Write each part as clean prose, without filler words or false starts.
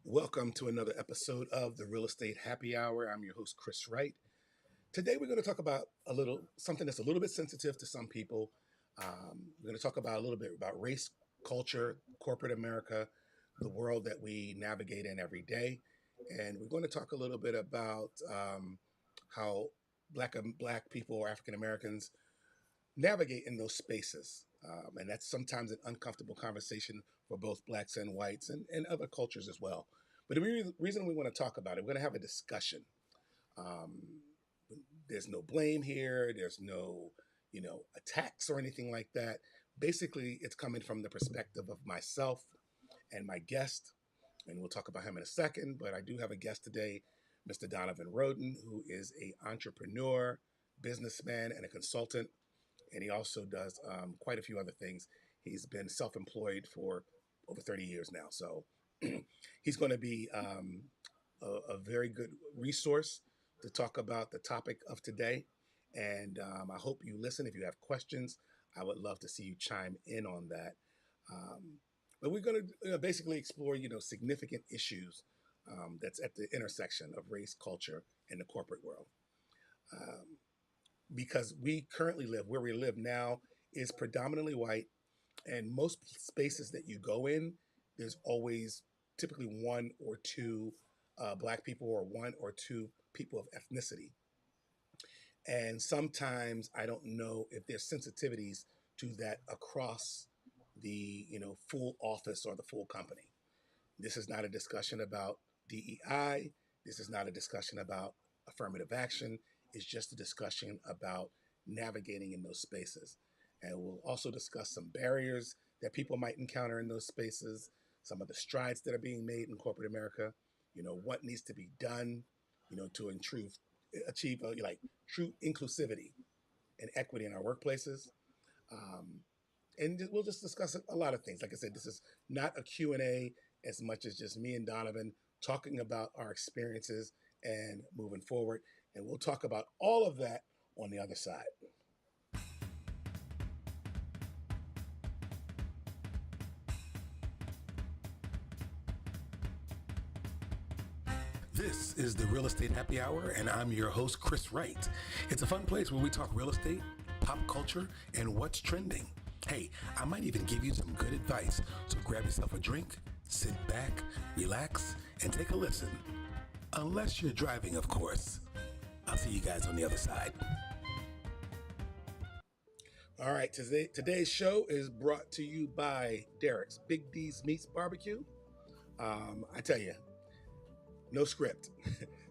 Welcome to another episode of the Real Estate Happy Hour. I'm your host, Chris Wright. Today, we're going to talk about something that's a little bit sensitive to some people. We're going to talk about a little bit about race, culture, corporate America, the world that we navigate in every day, and we're going to talk a little bit about how black people or African Americans navigate in those spaces. And that's sometimes an uncomfortable conversation for both blacks and whites and other cultures as well. But the reason we want to talk about it, we're going to have a discussion. Um, there's no blame here. There's no, attacks or anything like that. Basically, it's coming from the perspective of myself and my guest, and we'll talk about him in a second. But I do have a guest today, Mr. Donovan Rhoden, who is a entrepreneur, businessman, and a consultant, and he also does quite a few other things. He's been self-employed for over 30 years now, so he's going to be a very good resource to talk about the topic of today. And I hope you listen. If you have questions, I would love to see you chime in on that. Um, but we're going to basically explore, significant issues that's at the intersection of race, culture, and the corporate world. Um, because we currently live where we live now is predominantly white, and most spaces that you go in, there's always typically one or two black people or one or two people of ethnicity. And sometimes I don't know if there's sensitivities to that across the full office or the full company. This is not a discussion about DEI. This is not a discussion about affirmative action. It's just a discussion about navigating in those spaces. And we'll also discuss some barriers that people might encounter in those spaces, some of the strides that are being made in corporate America, what needs to be done, to achieve like true inclusivity and equity in our workplaces. Um, and we'll just discuss a lot of things. Like I said, this is not a Q&A as much as just me and Donovan talking about our experiences and moving forward. And we'll talk about all of that on the other side. This is the Real Estate Happy Hour, and I'm your host, Chris Wright. It's a fun place where we talk real estate, pop culture, and what's trending. Hey, I might even give you some good advice, so grab yourself a drink, sit back, relax, and take a listen. Unless you're driving, of course. I'll see you guys on the other side. All right, today's show is brought to you by Derek's Big D's Meats Barbecue. I tell you, no script.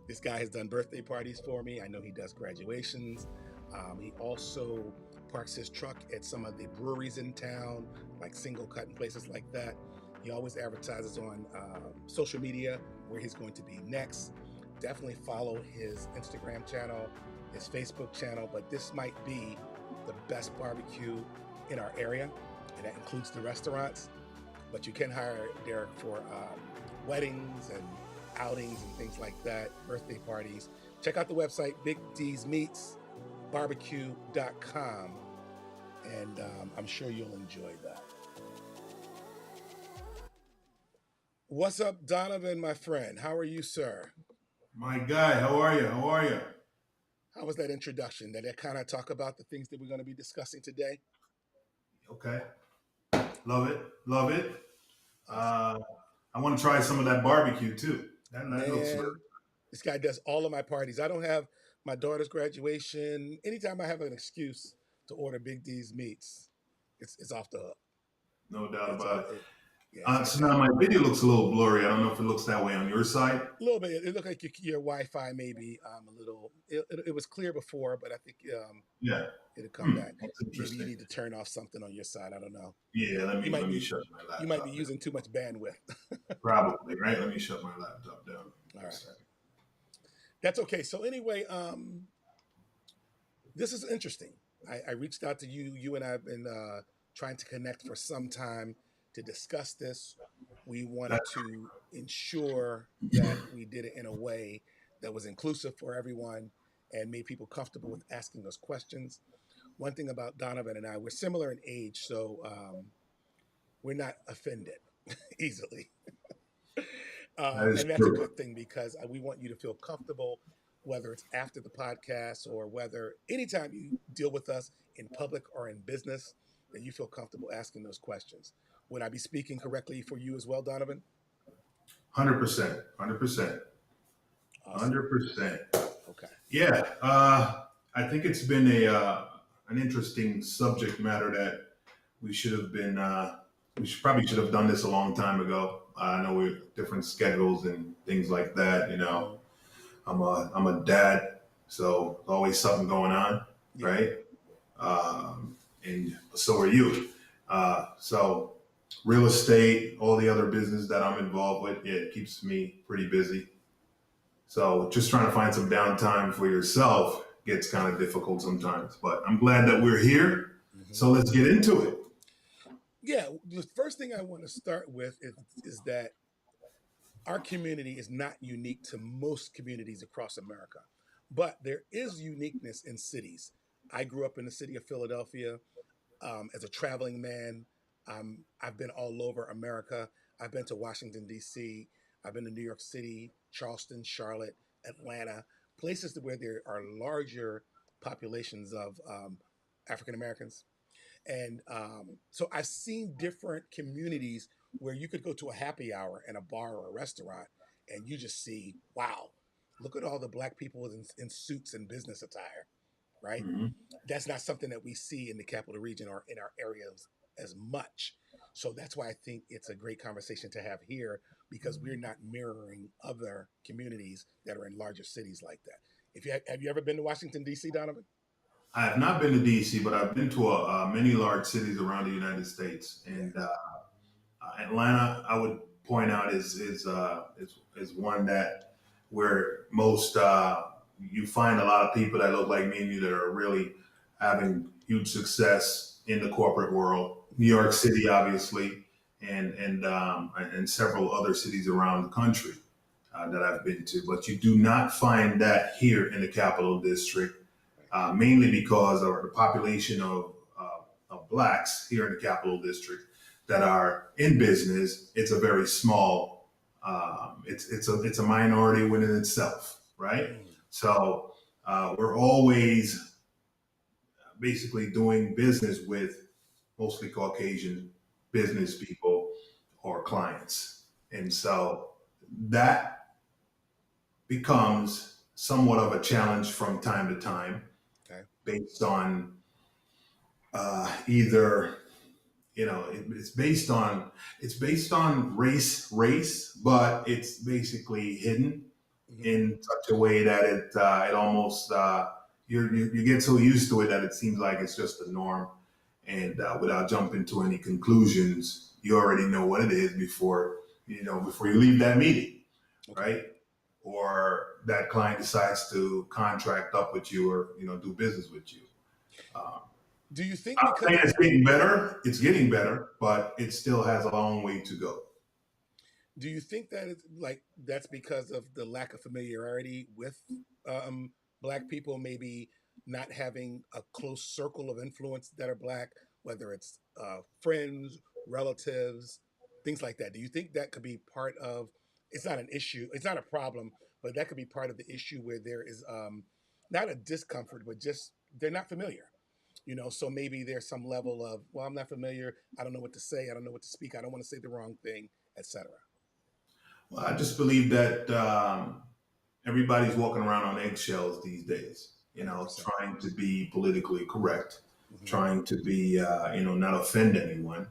This guy has done birthday parties for me. I know he does graduations. He also parks his truck at some of the breweries in town, like Single Cut and places like that. He always advertises on social media where he's going to be next. Definitely follow his Instagram channel, his Facebook channel, but this might be the best barbecue in our area, and that includes the restaurants. But you can hire Derek for weddings and outings and things like that, birthday parties. Check out the website, bigdsmeatsbarbecue.com, and I'm sure you'll enjoy that. What's up, Donovan, my friend? How are you, sir? My guy, how are you? How are you? How was that introduction? Did that kind of talk about the things that we're going to be discussing today? Okay. Love it. Love it. Awesome. Uh, I want to try some of that barbecue too. That looks good. Man, this guy does all of my parties. I don't have my daughter's graduation. Anytime I have an excuse to order Big D's meats, it's off the hook. No doubt It's about all it. it, yeah, it's So now fantastic. my video looks a little blurry. I don't know if it looks that way on your side. A little bit. It looked like your Wi-Fi maybe a little. It was clear before, but I think Yeah. it'll come back. That's Maybe you interesting. need to turn off something on your side. I don't know. Yeah. Let You me might let me be shut my you might be laptop down. using too much bandwidth. Probably right. Let me shut my laptop down All for a right, second. that's okay. So anyway, this is interesting. I reached out to you. You and I have been trying to connect for some time to discuss this. We wanted That's to ensure that we did it in a way that was inclusive for everyone and made people comfortable with asking us questions. One thing about Donovan and I, we're similar in age, so we're not offended easily. That is And that's a true. good thing because we want you to feel comfortable, whether it's after the podcast or whether anytime you deal with us in public or in business, that you feel comfortable asking those questions. Would I be speaking correctly for you as well, Donovan? 100%. 100%. Awesome. 100%. Okay. Yeah. I think it's been an interesting subject matter that we should have been. Probably should have done this a long time ago. I know we're different schedules and things like that. Hmm. I'm a dad, so there's always something going on, Yeah. right? And so are you. So real estate, all the other business that I'm involved with, it keeps me pretty busy. So just trying to find some downtime for yourself gets kind of difficult sometimes. But I'm glad that we're here. Hmm. So let's get into it. Yeah. The first thing I want to start with is that our community is not unique to most communities across America, but there is uniqueness in cities. I grew up in the city of Philadelphia as a traveling man. I've been all over America. I've been to Washington, D.C., I've been to New York City, Charleston, Charlotte, Atlanta, places where there are larger populations of African Americans. And so I've seen different communities where you could go to a happy hour in a bar or a restaurant and you just see, wow, look at all the black people in suits and business attire, right? Mhm. That's not something that we see in the capital region or in our areas as much. So that's why I think it's a great conversation to have here because we're not mirroring other communities that are in larger cities like that. If you have you ever been to Washington D.C., Donovan? I have not been to DC, but I've been to many large cities around the United States, Yeah. and Atlanta, I would point out, is one that where most you find a lot of people that look like me and you that are really having huge success in the corporate world. New York City, obviously, and several other cities around the country that I've been to. But you do not find that here in the Capital District, mainly because of the population of blacks here in the Capital District that are in business. It's a very small. It's a minority within itself, right? Mm, So we're always basically doing business with mostly Caucasian business people or clients, and so that becomes somewhat of a challenge from time to time, okay. based on either it's based on race, but it's basically hidden Hmm. in such a way that it almost you get so used to it that it seems like it's just the norm, and without jumping to any conclusions, you already know what it is before you leave that meeting, Okay. right? Or that client decides to contract up with you or do business with you. Um, Do you think I'm not because saying of it's getting better. It's getting better, but it still has a long way to go. do you think that it's like that's because of the lack of familiarity with um, black people, maybe not having a close circle of influence that are black, whether it's friends, relatives, things like that? Do you think that could be part of? It's not an issue. It's not a problem, but that could be part of the issue where there is not a discomfort, but just they're not familiar. So maybe there's some level of, well, I'm not familiar. I don't know what to say. I don't know what to speak. I don't want to say the wrong thing, etc. Well, I just believe that everybody's walking around on eggshells these days. 100%. Trying to be politically correct, Hmm. trying to be not offend anyone.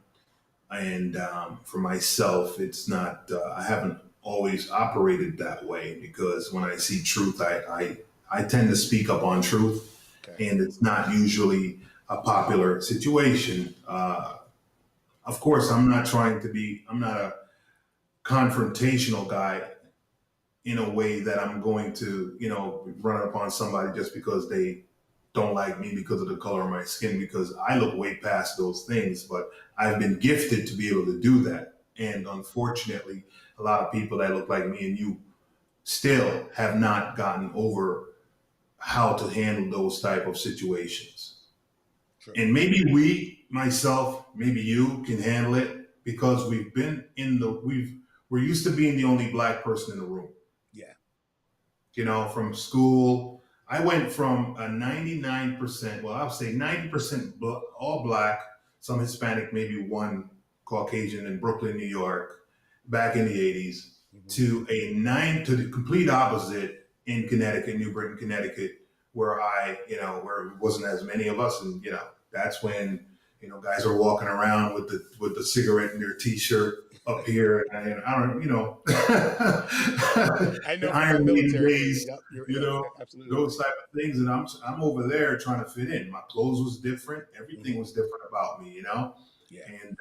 And for myself, it's not. I haven't always operated that way because when I see truth, I tend to speak up on truth, Okay. and it's not usually a popular situation. Of course, I'm not trying to be. I'm not a confrontational guy in a way that I'm going to, run upon somebody just because they don't like me because of the color of my skin, because I look way past those things. But I've been gifted to be able to do that. And unfortunately, a lot of people that look like me and you still have not gotten over how to handle those type of situations. True. And maybe myself, maybe you can handle it because we've been in the we're used to being the only black person in the room. Yeah. From school, I went from a 99%, well, I'll say 90% all black, some Hispanic, maybe one Caucasian in Brooklyn, New York, back in the 80s, Mm-hmm. to the complete opposite in Connecticut, New Britain, Connecticut, where where it wasn't as many of us. And, that's when, guys are walking around with the cigarette in their t-shirt up here. And I don't, I the know from my Iron Maiden military days. days, Yep, you're absolutely those right. type of things. And I'm over there trying to fit in. My clothes was different. Everything Mm-hmm. was different about me, Yeah. And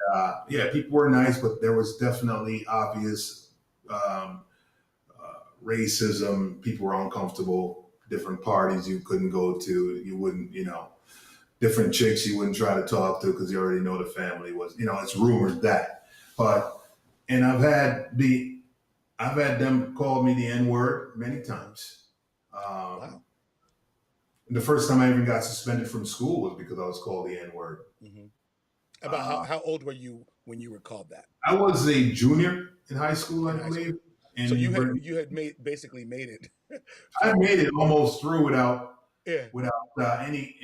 yeah, people were nice, but there was definitely obvious racism. People were uncomfortable. Different parties you couldn't go to. You wouldn't, different chicks you wouldn't try to talk to because you already know the family was, it's rumored that. But and I've had them call me the N word many times. Wow. The first time I even got suspended from school was because I was called the N word. Mm-hmm. About how old were you when you were called that I was a junior in high school, I in high school? believe, So in New Britain. you had basically made it I from made it almost through without yeah. without any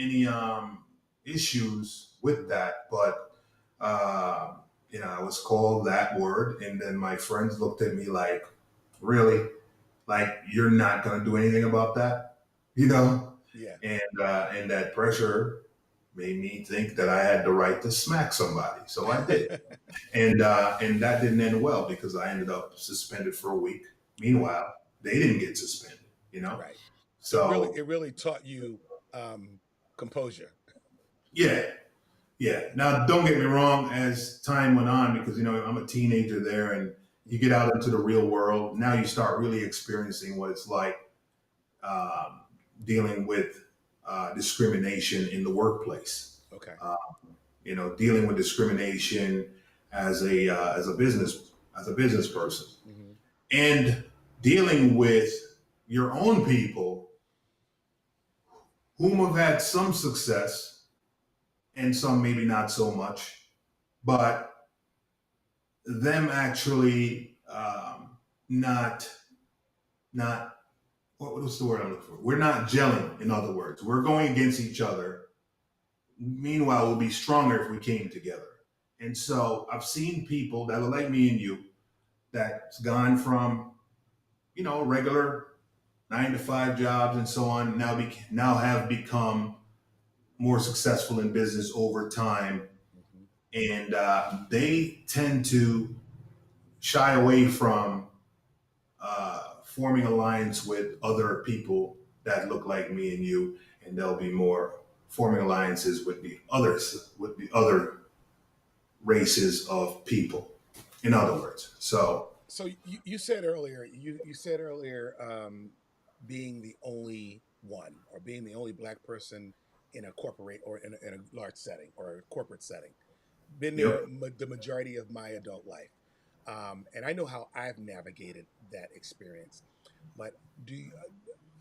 issues with that, but I was called that word, and then my friends looked at me like, "Really? Like you're not gonna do anything about that?" You know? Yeah. And that pressure made me think that I had the right to smack somebody, so I did. And that didn't end well because I ended up suspended for a week. Right. Meanwhile, they didn't get suspended. Right. So So it really taught you um, composure. yeah, yeah. Now, don't get me wrong. As time went on, because I'm a teenager there, and you get out into the real world. Now you start really experiencing what it's like um, dealing with discrimination in the workplace. Okay. Dealing with discrimination as a business person, Mm-hmm. and dealing with your own people whom have had some success and some maybe not so much, but them actually not not what was the word I'm looking for? We're not gelling. In other words, we're going against each other. Meanwhile, we'll be stronger if we came together. And so I've seen people that are like me and you that's gone from regular 9 to 5 jobs and so on now have become more successful in business over time, Mm-hmm. and they tend to shy away from forming alliance with other people that look like me and you, and they'll be more forming alliances with the other races of people. In other words, so So you said earlier you said earlier being the only one or being the only black person in a corporate or in a large setting or a corporate setting. Been there yep, the majority of my adult life, and I know how I've navigated that experience. But do you,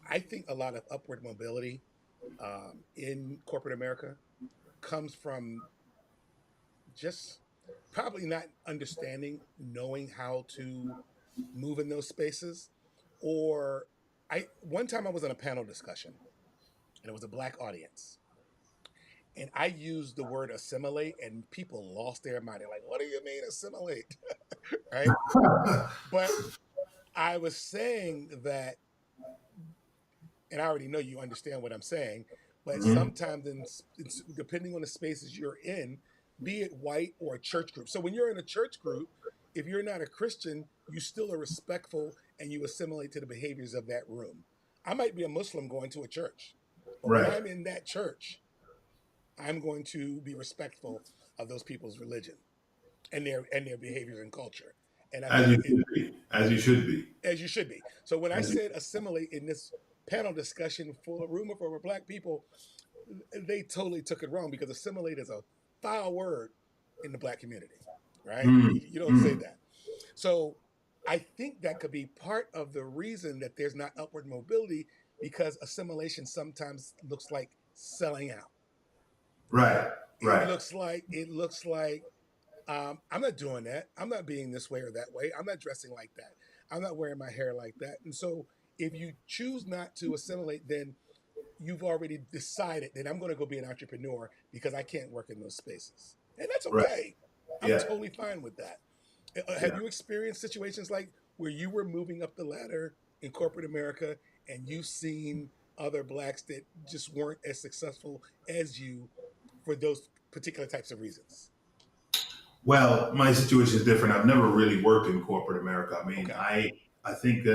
I think a lot of upward mobility in corporate America comes from just probably not understanding, knowing how to move in those spaces. Or I one time I was in a panel discussion and it was a black audience. And I used the word assimilate and people lost their mind. They're like, what do you mean assimilate? Right? But I was saying that, and I already know you understand what I'm saying, but hmm, sometimes depending on the spaces you're in, be it white or a church group. So when you're in a church group, if you're not a Christian, you still are respectful and you assimilate to the behaviors of that room. I might be a Muslim going to a church, but when right, I'm in that church, I'm going to be respectful of those people's religion and their behaviors and culture. And I as think you should be, as you should be, as you should be. So when I as you, said assimilate in this panel discussion for a room for black people, they totally took it wrong because assimilate is a foul word in the black community, right? mm, You don't say mm, that. So I think that could be part of the reason that there's not upward mobility because assimilation sometimes looks like selling out. right, It right, looks like I'm not doing that. I'm not being this way or that way. I'm not dressing like that. I'm not wearing my hair like that. And so if you choose not to assimilate, then you've already decided that I'm going to go be an entrepreneur because I can't work in those spaces. And that's Right. okay. I'm Yeah. totally fine with that. Have Yeah. you experienced situations like where you were moving up the ladder in corporate America and you've seen other blacks that just weren't as successful as you for those particular types of reasons? Well, my situation is different. I've never really worked in corporate America. I mean, Okay. I think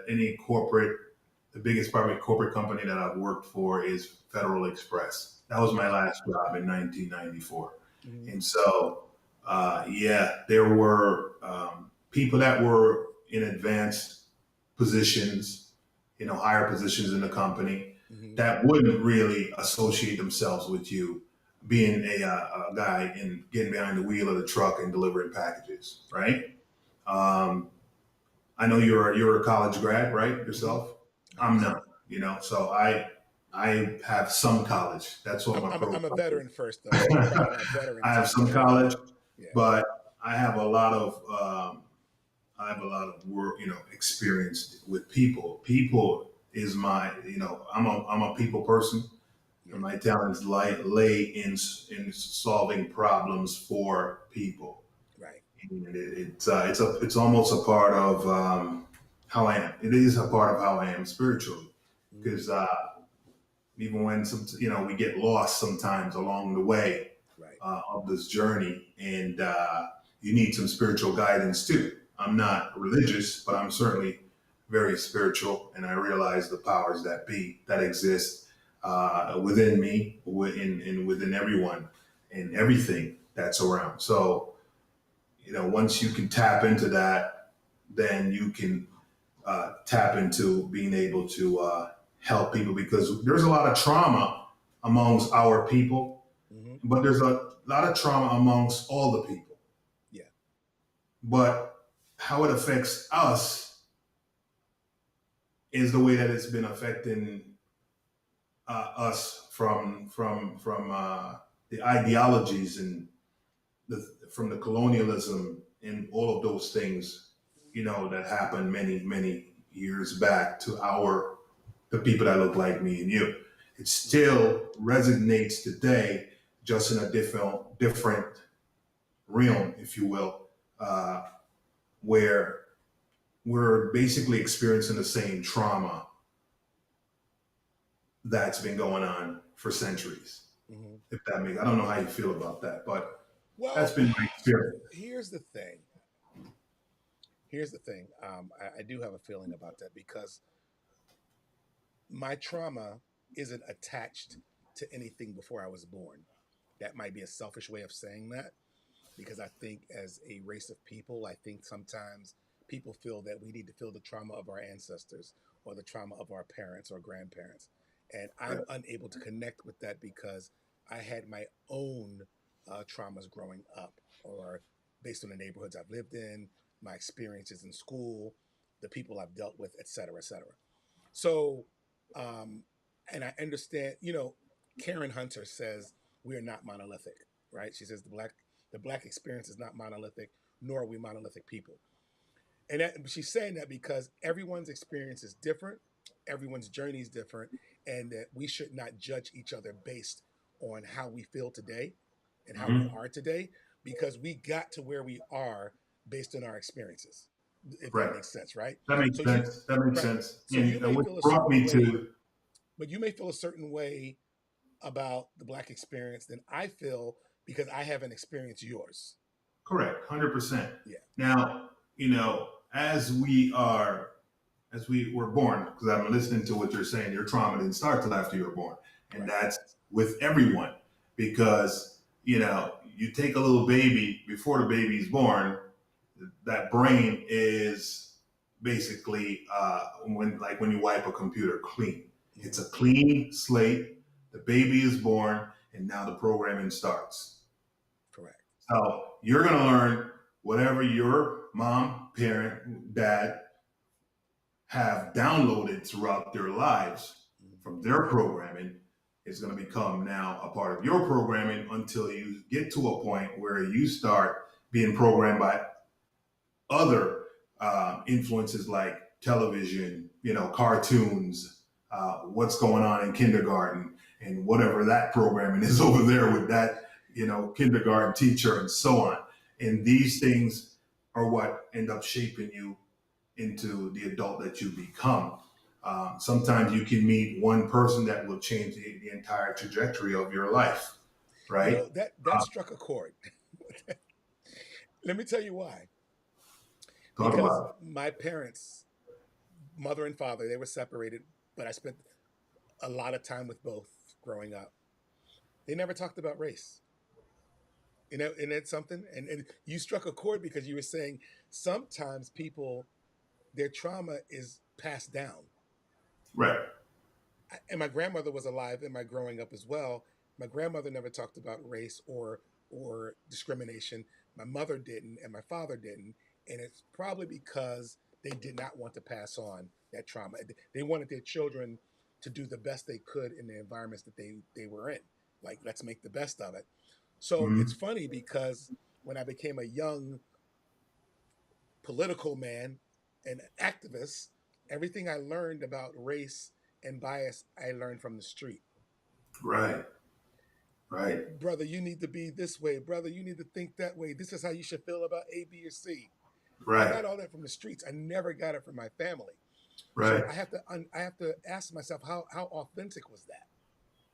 any corporate, the biggest probably corporate company that I've worked for is Federal Express. That was my Okay. last job in 1994. Hmm. And so, yeah, there were people that were in advanced positions, higher positions in the company Hmm. that wouldn't really associate themselves with you being a guy and getting behind the wheel of the truck and delivering packages, right? Um, I know you're a college grad, right? Hmm. Yourself, I'm 100%. not. So I have some college. That's what my I'm a profile veteran is. first, though, so I'm proud of my veteran I have some tenure. college, Yeah. but I have a lot of work, experience with people. People is my, I'm a people person, Yeah. and my talents lay in solving problems for people. Right. And it's almost a part of how I am. It is a part of how I am spiritually, Hmm. because even when we get lost sometimes along the way Right. of this journey, and you need some spiritual guidance too. I'm not religious, but I'm certainly very spiritual, and I realize the powers that be that exist within me, within everyone, and everything that's around. So, once you can tap into that, then you can tap into being able to help people, because there's a lot of trauma amongst our people, Hmm. but there's a lot of trauma amongst all the people. Yeah. But how it affects us is the way that it's been affecting us from the ideologies and from the colonialism and all of those things, that happened many years back to the people that look like me and you. It Hmm. still resonates today, just in a different realm, if you will, uh, where we're basically experiencing the same trauma that's been going on for centuries. Hmm. If that makes, I don't know how you feel about that, but that's Well, been my experience. here's the thing. Here's the thing. I do have a feeling about that because my trauma isn't attached to anything before I was born. That might be a selfish way of saying that because I think as a race of people, I think sometimes people feel that we need to feel the trauma of our ancestors or the trauma of our parents or grandparents. And I'm Right. unable to connect with that because I had my own traumas growing up or based on the neighborhoods I've lived in, my experiences in school, the people I've dealt with, et cetera, et cetera. So, um, and I understand, Karen Hunter says we are not monolithic, right? She says the black experience is not monolithic, nor are we monolithic people. And she's saying that because everyone's experience is different, everyone's journey is different, and that we should not judge each other based on how we feel today and how we Hmm. are today, because we got to where we are based on our experiences, if that Right. makes sense, right? That makes So you, sense. That makes right. sense. So you may Which feel a brought certain me way, to but you may feel a certain way about the black experience than I feel because I haven't experienced yours. correct, 100%. Yeah. Now, as we were born, because I'm listening to what you're saying, your trauma didn't start till after you were born, and Right. that's with everyone, because you take a little baby before the baby's born, that brain is basically when you wipe a computer clean. It's Hmm. a clean slate. The baby is born, and now the programming starts. Correct. So you're going to learn whatever your mom, parent, dad have downloaded throughout their lives Hmm. from their programming is going to become now a part of your programming until you get to a point where you start being programmed by other influences like television, cartoons, what's going on in kindergarten, and whatever that programming is over there with that, kindergarten teacher and so on. And these things are what end up shaping you into the adult that you become. Sometimes you can meet one person that will change the entire trajectory of your life, right? That struck a chord. Let me tell you why. Talk Because about my parents, mother and father, they were separated, but I spent a lot of time with both growing up. They never talked about race. And it's something. And you struck a chord because you were saying sometimes people, their trauma is passed down. it. Right, And my grandmother was alive in my growing up as well. My grandmother never talked about race or discrimination. My mother didn't, and my father didn't, and it's probably because they did not want to pass on that trauma. They wanted their children to do the best they could in the environments that they were in. Like, let's make the best of it. So it's hmm funny because when I became a young political man and activist, everything I learned about race and bias, I learned from the street. right, right, Brother, you need to be this way. Brother, you need to think that way. This is how you should feel about A, B, or C. I right, got all that from the streets. I never got it from my family. So right. I have to ask myself how authentic was that?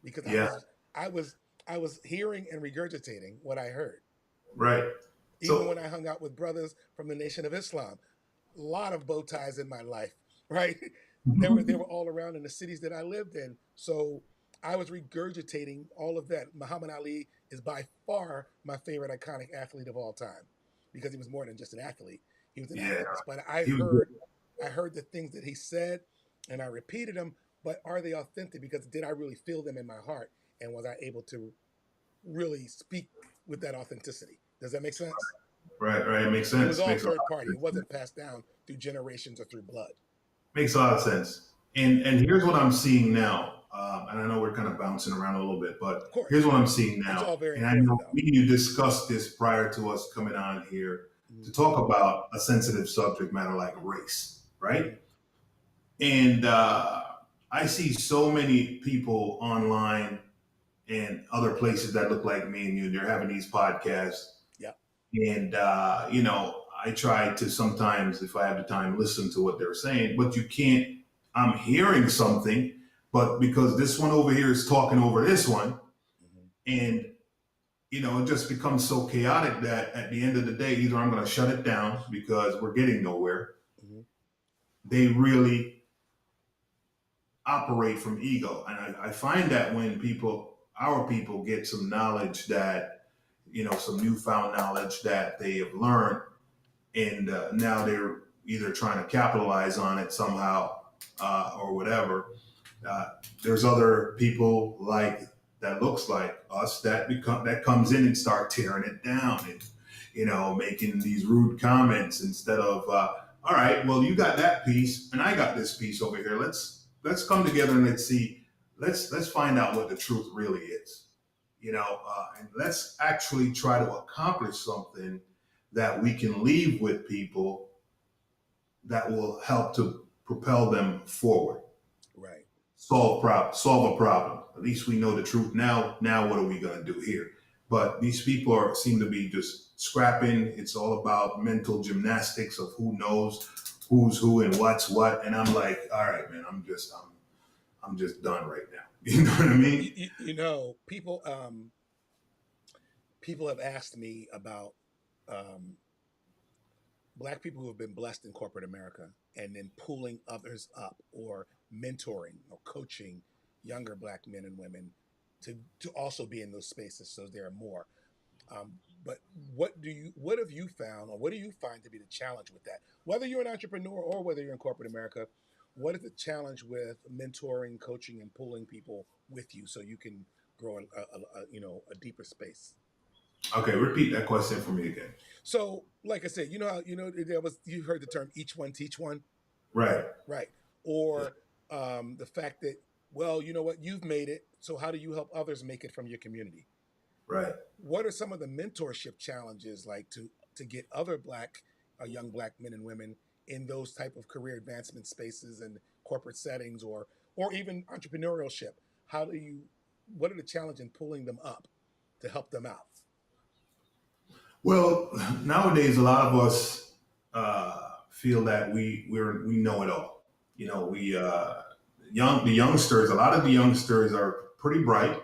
Because Yeah, I was I was hearing and regurgitating what I heard. right. Even So, when I hung out with brothers from the Nation of Islam, a lot of bow ties in my life, right? They were all around in the cities that I lived in. So I was regurgitating all of that. Muhammad Ali is by far my favorite iconic athlete of all time because he was more than just an athlete. He was an yeah, activist. But he was good. I heard the things that he said and I repeated them, but are they authentic? Because did I really feel them in my heart? And was I able to really speak with that authenticity? Does that make sense? Right, right. Makes It was sense. all Makes a lot third of party. It sense. wasn't passed down through generations or through blood. Makes a lot of sense. And here's what I'm seeing now. And I know we're kind of bouncing around a little bit, Of but here's course, what I'm seeing it's now. all very And I important know though. me and you discussed this prior to us coming on here Mm-hmm. to talk about a sensitive subject matter like race, right? Mm-hmm. And I see so many people online and other places that look like me and you. They're having these podcasts, Yep. and I try to sometimes, if I have the time, listen to what they're saying. But you can't. I'm hearing something, but because this one over here is talking over this one, Mm-hmm. and it just becomes so chaotic that at the end of the day, either I'm going to shut it down because we're getting nowhere. Mm-hmm. They really operate from ego, and I find that when our people, get some knowledge that some newfound knowledge that they have learned, and now they're either trying to capitalize on it somehow or whatever. Uh, there's other people like that looks like us that comes in and start tearing it down and making these rude comments instead of all right, well, you got that piece and I got this piece over here. Let's come together and let's see. Let's find out what the truth really is. And let's actually try to accomplish something that we can leave with people that will help to propel them forward. Right. Solve a problem. At least we know the truth now. Now what are we going to do here? But these people seem to be just scrapping. It's all about mental gymnastics of who knows who's who and what's what. And I'm like, all right, man, I'm just done right now. You know what I mean? People have asked me about um, black people who have been blessed in corporate America and then pulling others up or mentoring or coaching younger black men and women to also be in those spaces so there are more. Um, but what have you found or what do you find to be the challenge with that? Whether you're an entrepreneur or whether you're in corporate America, what is the challenge with mentoring, coaching, and pulling people with you so you can grow in a deeper space? Okay, repeat that question for me again. So, like I said, you know how there was you heard the term "each one teach one," Right, right? Or the fact that, well, you know what, you've made it, so how do you help others make it from your community? right. What are some of the mentorship challenges like to to get other black young black men and women in those type of career advancement spaces and corporate settings, or even entrepreneurship? How do you what are the challenges in pulling them up to help them out? Well, nowadays a lot of us feel that we know it all. You know, we the youngsters. A lot of the youngsters are pretty bright.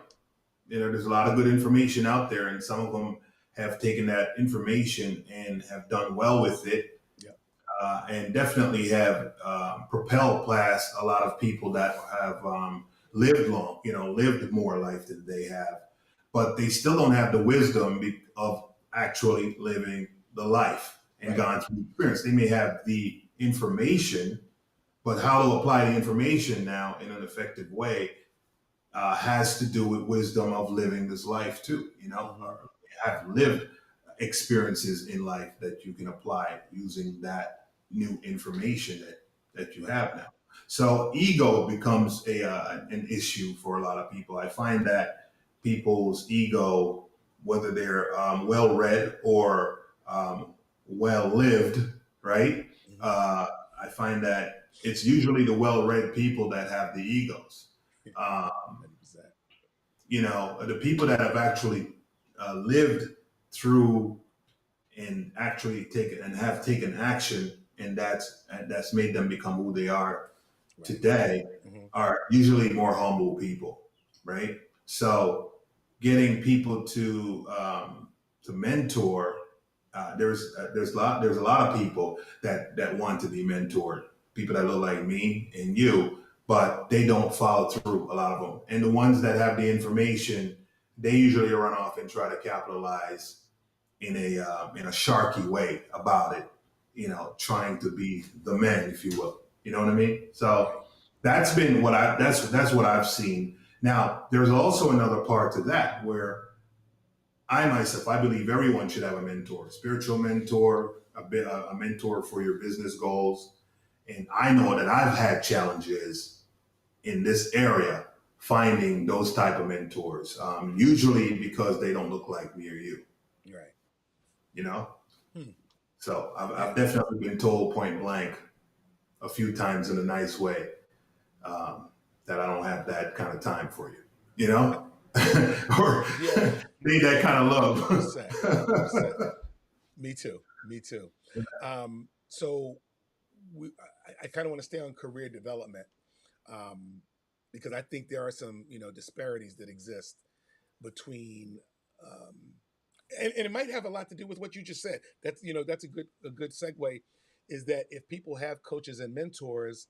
You know, there's a lot of good information out there, and some of them have taken that information and have done well with it, Yeah. and definitely have propelled past a lot of people that have lived long. You know, lived more life than they have, but they still don't have the wisdom of actually living the life and Right. gone through the experience. They may have the information, but how to apply the information now in an effective way has to do with wisdom of living this life too. You know, Mm-hmm. or have lived experiences in life that you can apply using that new information that you have now. So ego becomes an issue for a lot of people. I find that people's ego, whether they're well read or well lived, right? Mm-hmm. Uh, I find that it's usually the well read people that have the egos. Um, 100%. you know, the people that have actually lived through and actually taken and have taken action, and that's made them become who they are Right. today, Mm-hmm. are usually more humble people, right? So getting people to mentor, there's a lot of people that want to be mentored, people that look like me and you, but they don't follow through, a lot of them. And the ones that have the information, they usually run off and try to capitalize in a sharky way about it, you know, trying to be the men, if you will. You know what I mean? So Right. that's what I've seen. Now, there's also another part to that where I myself, I believe everyone should have a mentor, spiritual mentor, a mentor for your business goals. And I know that I've had challenges in this area finding those type of mentors, usually because they don't look like me or you, Right. you know? Hmm. So I've Yeah. definitely been told point blank a few times in a nice way, that I don't have that kind of time for you, you know? Or Yeah. need that kind of love. 100%. 100%. Me too. Me too. So I kind of want to stay on career development, um, because I think there are some disparities that exist between, um, and it might have a lot to do with what you just said. That's a good segue. Is that if people have coaches and mentors,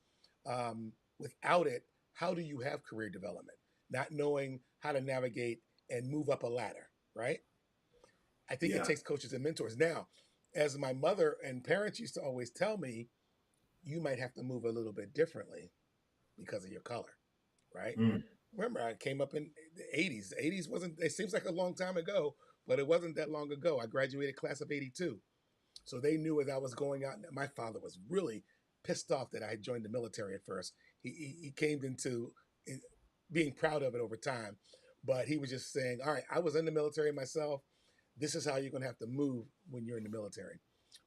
without it, how do you have career development? Not knowing how to navigate and move up a ladder, right? I think it Yeah, takes coaches and mentors. Now, as my mother and parents used to always tell me, you might have to move a little bit differently because of your color, right? mm, Remember, I came up in the 80s. The 80s wasn't, it seems like a long time ago, but it wasn't that long ago. I graduated class of 82. So they knew as I was going out. My father was really pissed off that I had joined the military at first. He came into being proud of it over time, but he was just saying, all right, I was in the military myself. This is how you're going to have to move when you're in the military.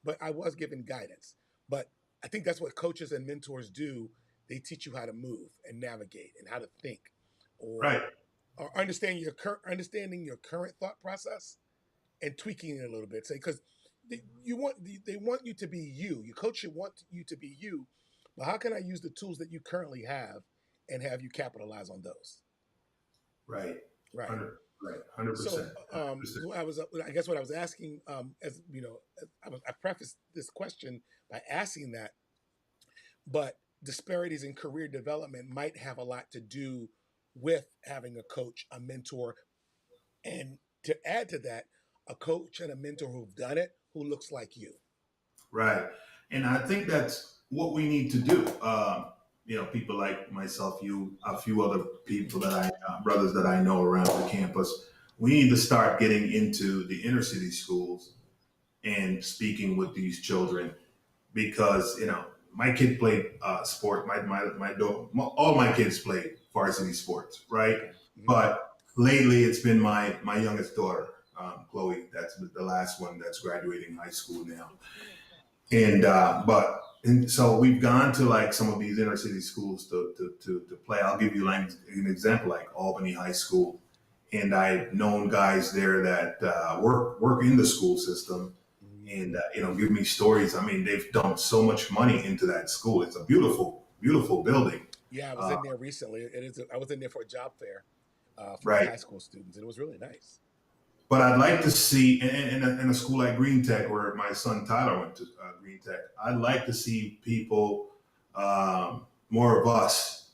But I was given guidance. But I think that's what coaches and mentors do. They teach you how to move and navigate and how to think, or right. understanding your current thought process and tweaking it a little bit. Say, because they want you to be you. Your coach should want you to be you. But how can I use the tools that you currently have and have you capitalize on those? Right. Right. 100%. So, I guess what I was asking, as I prefaced this question by asking that, but disparities in career development might have a lot to do with having a coach, a mentor, and to add to that, a coach and a mentor who've done it, who looks like you. Right. And I think that's what we need to do. You know, people like myself, you, a few other people brothers that I know around the campus, we need to start getting into the inner city schools and speaking with these children because, you know, my kid played sport. All my kids played varsity sports, right? Okay. Mm-hmm. But lately it's been my youngest daughter. Chloe. That's the last one that's graduating high school now. And so we've gone to like some of these inner city schools to play. I'll give you like an example, like Albany High School, and I've known guys there that work in the school system, and give me stories. I mean, they've dumped so much money into that school. It's a beautiful, beautiful building. Yeah, I was Uh, in there recently. I was in there for a job fair for the right. high school students, and it was really nice. But I'd like to see in a school like Green Tech, where my son Tyler went to Green Tech. I'd like to see people, more of us,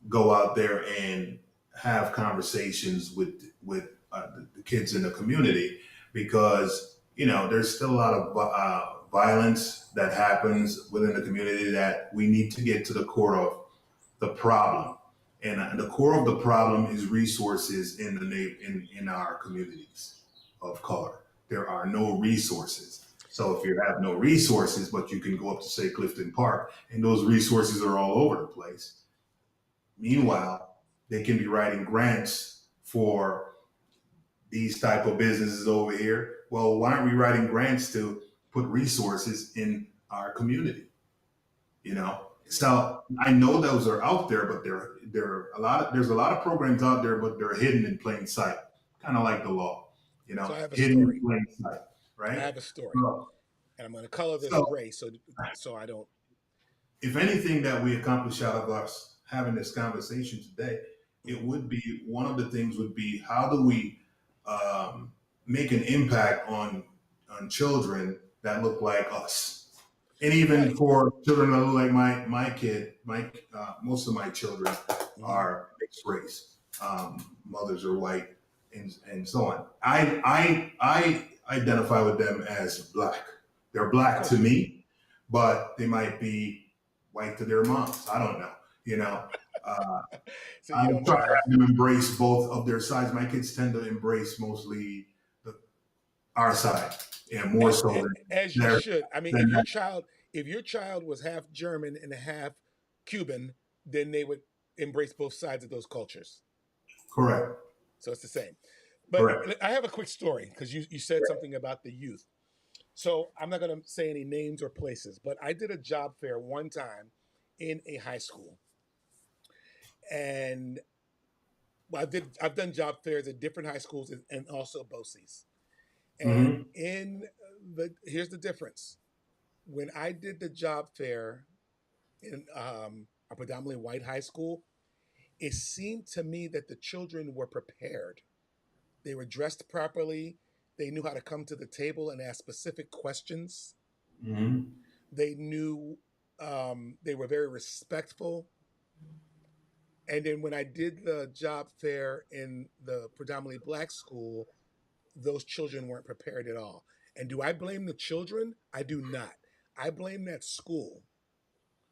go out there and have conversations with the kids in the community, because there's still a lot of violence that happens within the community that we need to get to the core of the problem. And the core of the problem is resources in our communities of color. There are no resources. So if you have no resources, but you can go up to say Clifton Park, and those resources are all over the place. Meanwhile, they can be writing grants for these type of businesses over here. Well, why aren't we writing grants to put resources in our community? So I know those are out there, but there's a lot of programs out there, but they're hidden in plain sight, kind of like the law, So I have a hidden in story. plain sight, I right? have a story, So, and I'm going to color this so gray so I don't. if anything that we accomplish out of us having this conversation today, it Mhm. would be one of the things would be, how do we um, make an impact on children that look like us, and even Right. for children that look like my kid, most of my children Hmm. are mixed race, mothers are white, and so on. I identify with them as black. They're Of black to course. me, but they might be white to their moms. I don't know. You know, uh, So I you don't try to know. have them embrace both of their sides. My kids tend to embrace mostly the, our side, and more so As you their should. I mean, than that. if your child was half German and half Cuban, then they would embrace both sides of those cultures. Correct. So it's the same. But Correct. I have a quick story because you said something about the youth. So I'm not going to say any names or places, but I did a job fair one time in a high school, and I've done job fairs at different high schools and also BOCES. And Mm-hmm. in the here's the difference. When I did the job fair in a predominantly white high school, it seemed to me that the children were prepared. They were dressed properly. They knew how to come to the table and ask specific questions. Mm-hmm. They knew they were very respectful. And then when I did the job fair in the predominantly black school, those children weren't prepared at all. And do I blame the children? I do not. I blame that school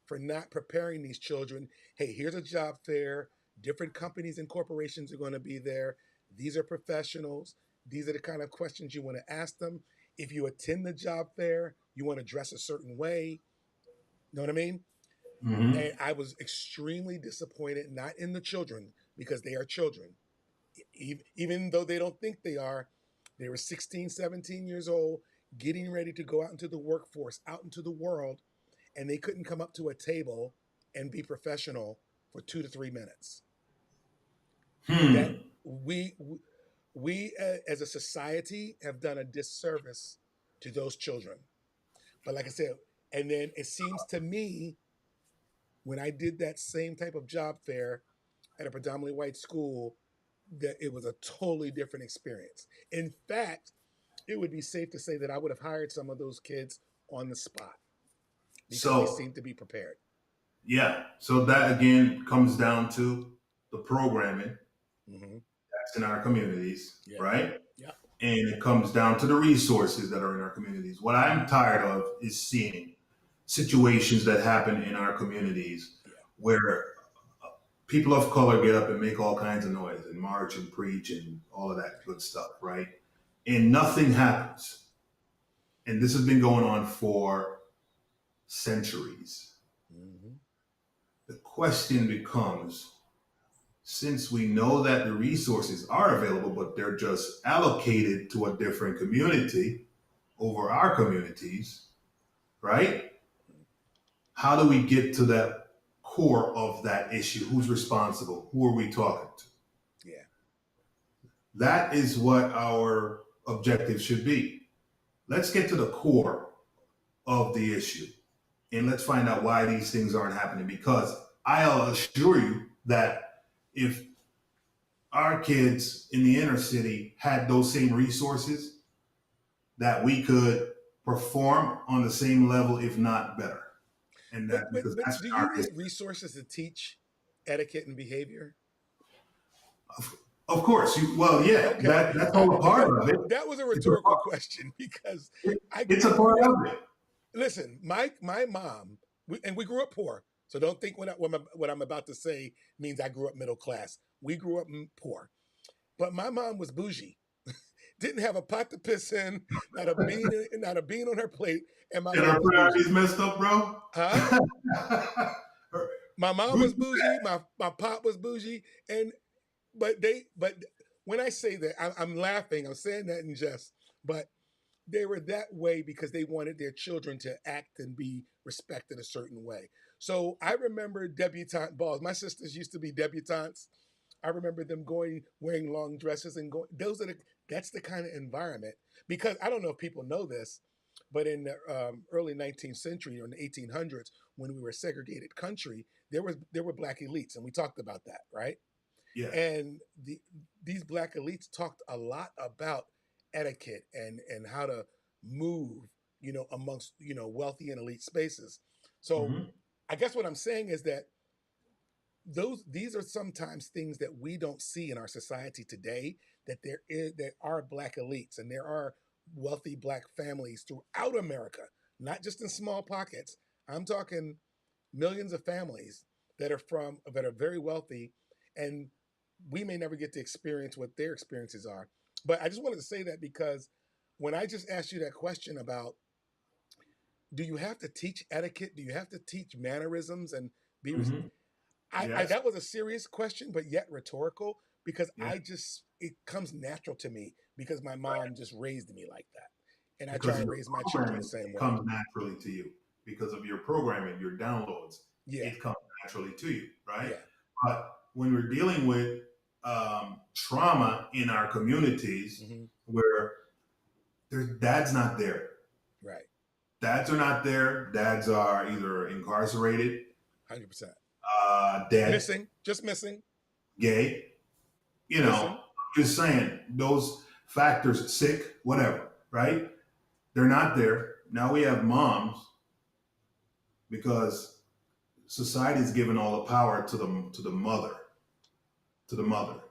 for not preparing these children. Hey, here's a job fair. Different companies and corporations are going to be there. These are professionals. These are the kind of questions you want to ask them. If you attend the job fair, you want to dress a certain way. You know what I mean? Mm-hmm. And I was extremely disappointed, not in the children, because they are children. Even though they don't think they were 16, 17 years old, getting ready to go out into the workforce, out into the world, and they couldn't come up to a table and be professional for 2 to 3 minutes. That Hmm. we as a society have done a disservice to those children. But like I said, and then it seems to me when I did that same type of job fair at a predominantly white school that it was a totally different experience. In fact, it would be safe to say that I would have hired some of those kids on the spot because they So seemed to be prepared. yeah. So that again comes down to the programming Hmm. that's in our communities, Yeah. right? Yeah. And it comes down to the resources that are in our communities. What I'm tired of is seeing situations that happen in our communities Yeah. where people of color get up and make all kinds of noise and march and preach and all of that good stuff, right? And nothing happens. And this has been going on for centuries. Hmm. The question becomes, since we know that the resources are available, but they're just allocated to a different community over our communities, right? How do we get to that core of that issue? Who's responsible? Who are we talking to? Yeah. That is what our objective should be. Let's get to the core of the issue and let's find out why these things aren't happening. Because I'll assure you that if our kids in the inner city had those same resources, that we could perform on the same level, if not better. And that because But that's do our you need history. resources to teach etiquette and behavior? Of course, yeah, Okay. that's all a part of it. That was a It's a rhetorical part, question because it's I a part grew up. of it. Listen, my mom, we grew up poor. So don't think what I'm about to say means I grew up middle class. We grew up poor. But my mom was bougie. Didn't have a pot to piss in, not a bean on her plate, and my And our mom was bougie. priorities messed up, bro. Huh? Her- My mom was bougie. My pop was bougie, and but when I say that, I'm laughing. I'm saying that in jest, but they were that way because they wanted their children to act and be respected a certain way. So I remember debutante balls. My sisters used to be debutantes. I remember them going wearing long dresses and going. That's the kind of environment. Because I don't know if people know this, but in the early 19th century or in the 1800s, when we were a segregated country, there were black elites, and we talked about that, right? yeah. And these black elites talked a lot about etiquette and how to move, amongst wealthy and elite spaces. So Hmm. I guess what I'm saying is that these are sometimes things that we don't see in our society today. That there are black elites and there are wealthy black families throughout America, not just in small pockets. I'm talking millions of families that are very wealthy, and we may never get to experience what their experiences are. But I just wanted to say that because when I just asked you that question about, do you have to teach etiquette? Do you have to teach mannerisms and be? Hmm. I Yes. that was a serious question, but yet rhetorical because Yeah. it comes natural to me because my Right. mom just raised me like that, and I try Because and your raise my children the programming same way. comes naturally to you because of your programming, your downloads. Yeah, It comes naturally to you, right? yeah, But when we're dealing with trauma in our communities hmm where their dad's not there, right, dads are not there, dads are either incarcerated, 100%. dead, Missing, just missing, gay, missing. I'm just saying those factors, sick, whatever, right? They're not there. Now we have moms because society is giving all the power to the mother,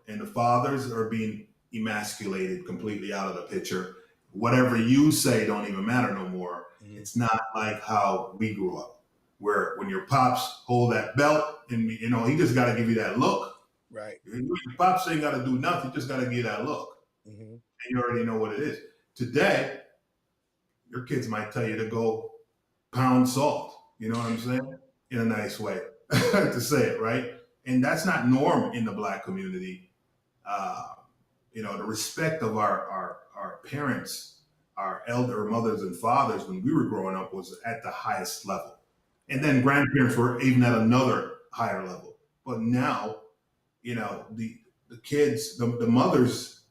and the fathers are being emasculated completely out of the picture. Whatever you say don't even matter no more. hmm It's not like how we grew up, where when your pops hold that belt and he just got to give you that look. Right. Your pops ain't got to do nothing; just got to give you that look, hmm and you already know what it is. Today, your kids might tell you to go pound salt. You know what I'm saying? In a nice way to say it, right? And that's not norm in the black community. Uh, the respect of our parents, our elder mothers and fathers when we were growing up was at the highest level. And Right. then grandparents were even at another higher level. But now, the kids, the mothers,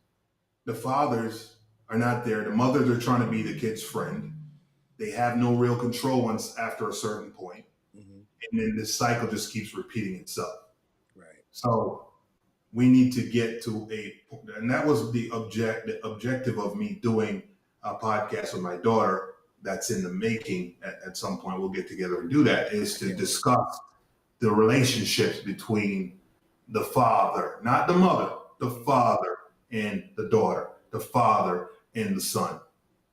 the fathers are not there. The mothers are trying to be the kid's friend. They have no real control once after a certain point, hmm and then this cycle just keeps repeating itself. Right. So we need to get to and that was the objective of me doing a podcast with my daughter. That's in the making. At some point, we'll get together and do that. Is I to can't wait. discuss the relationships between the father, not the mother, the hmm father and the daughter, the father and the son,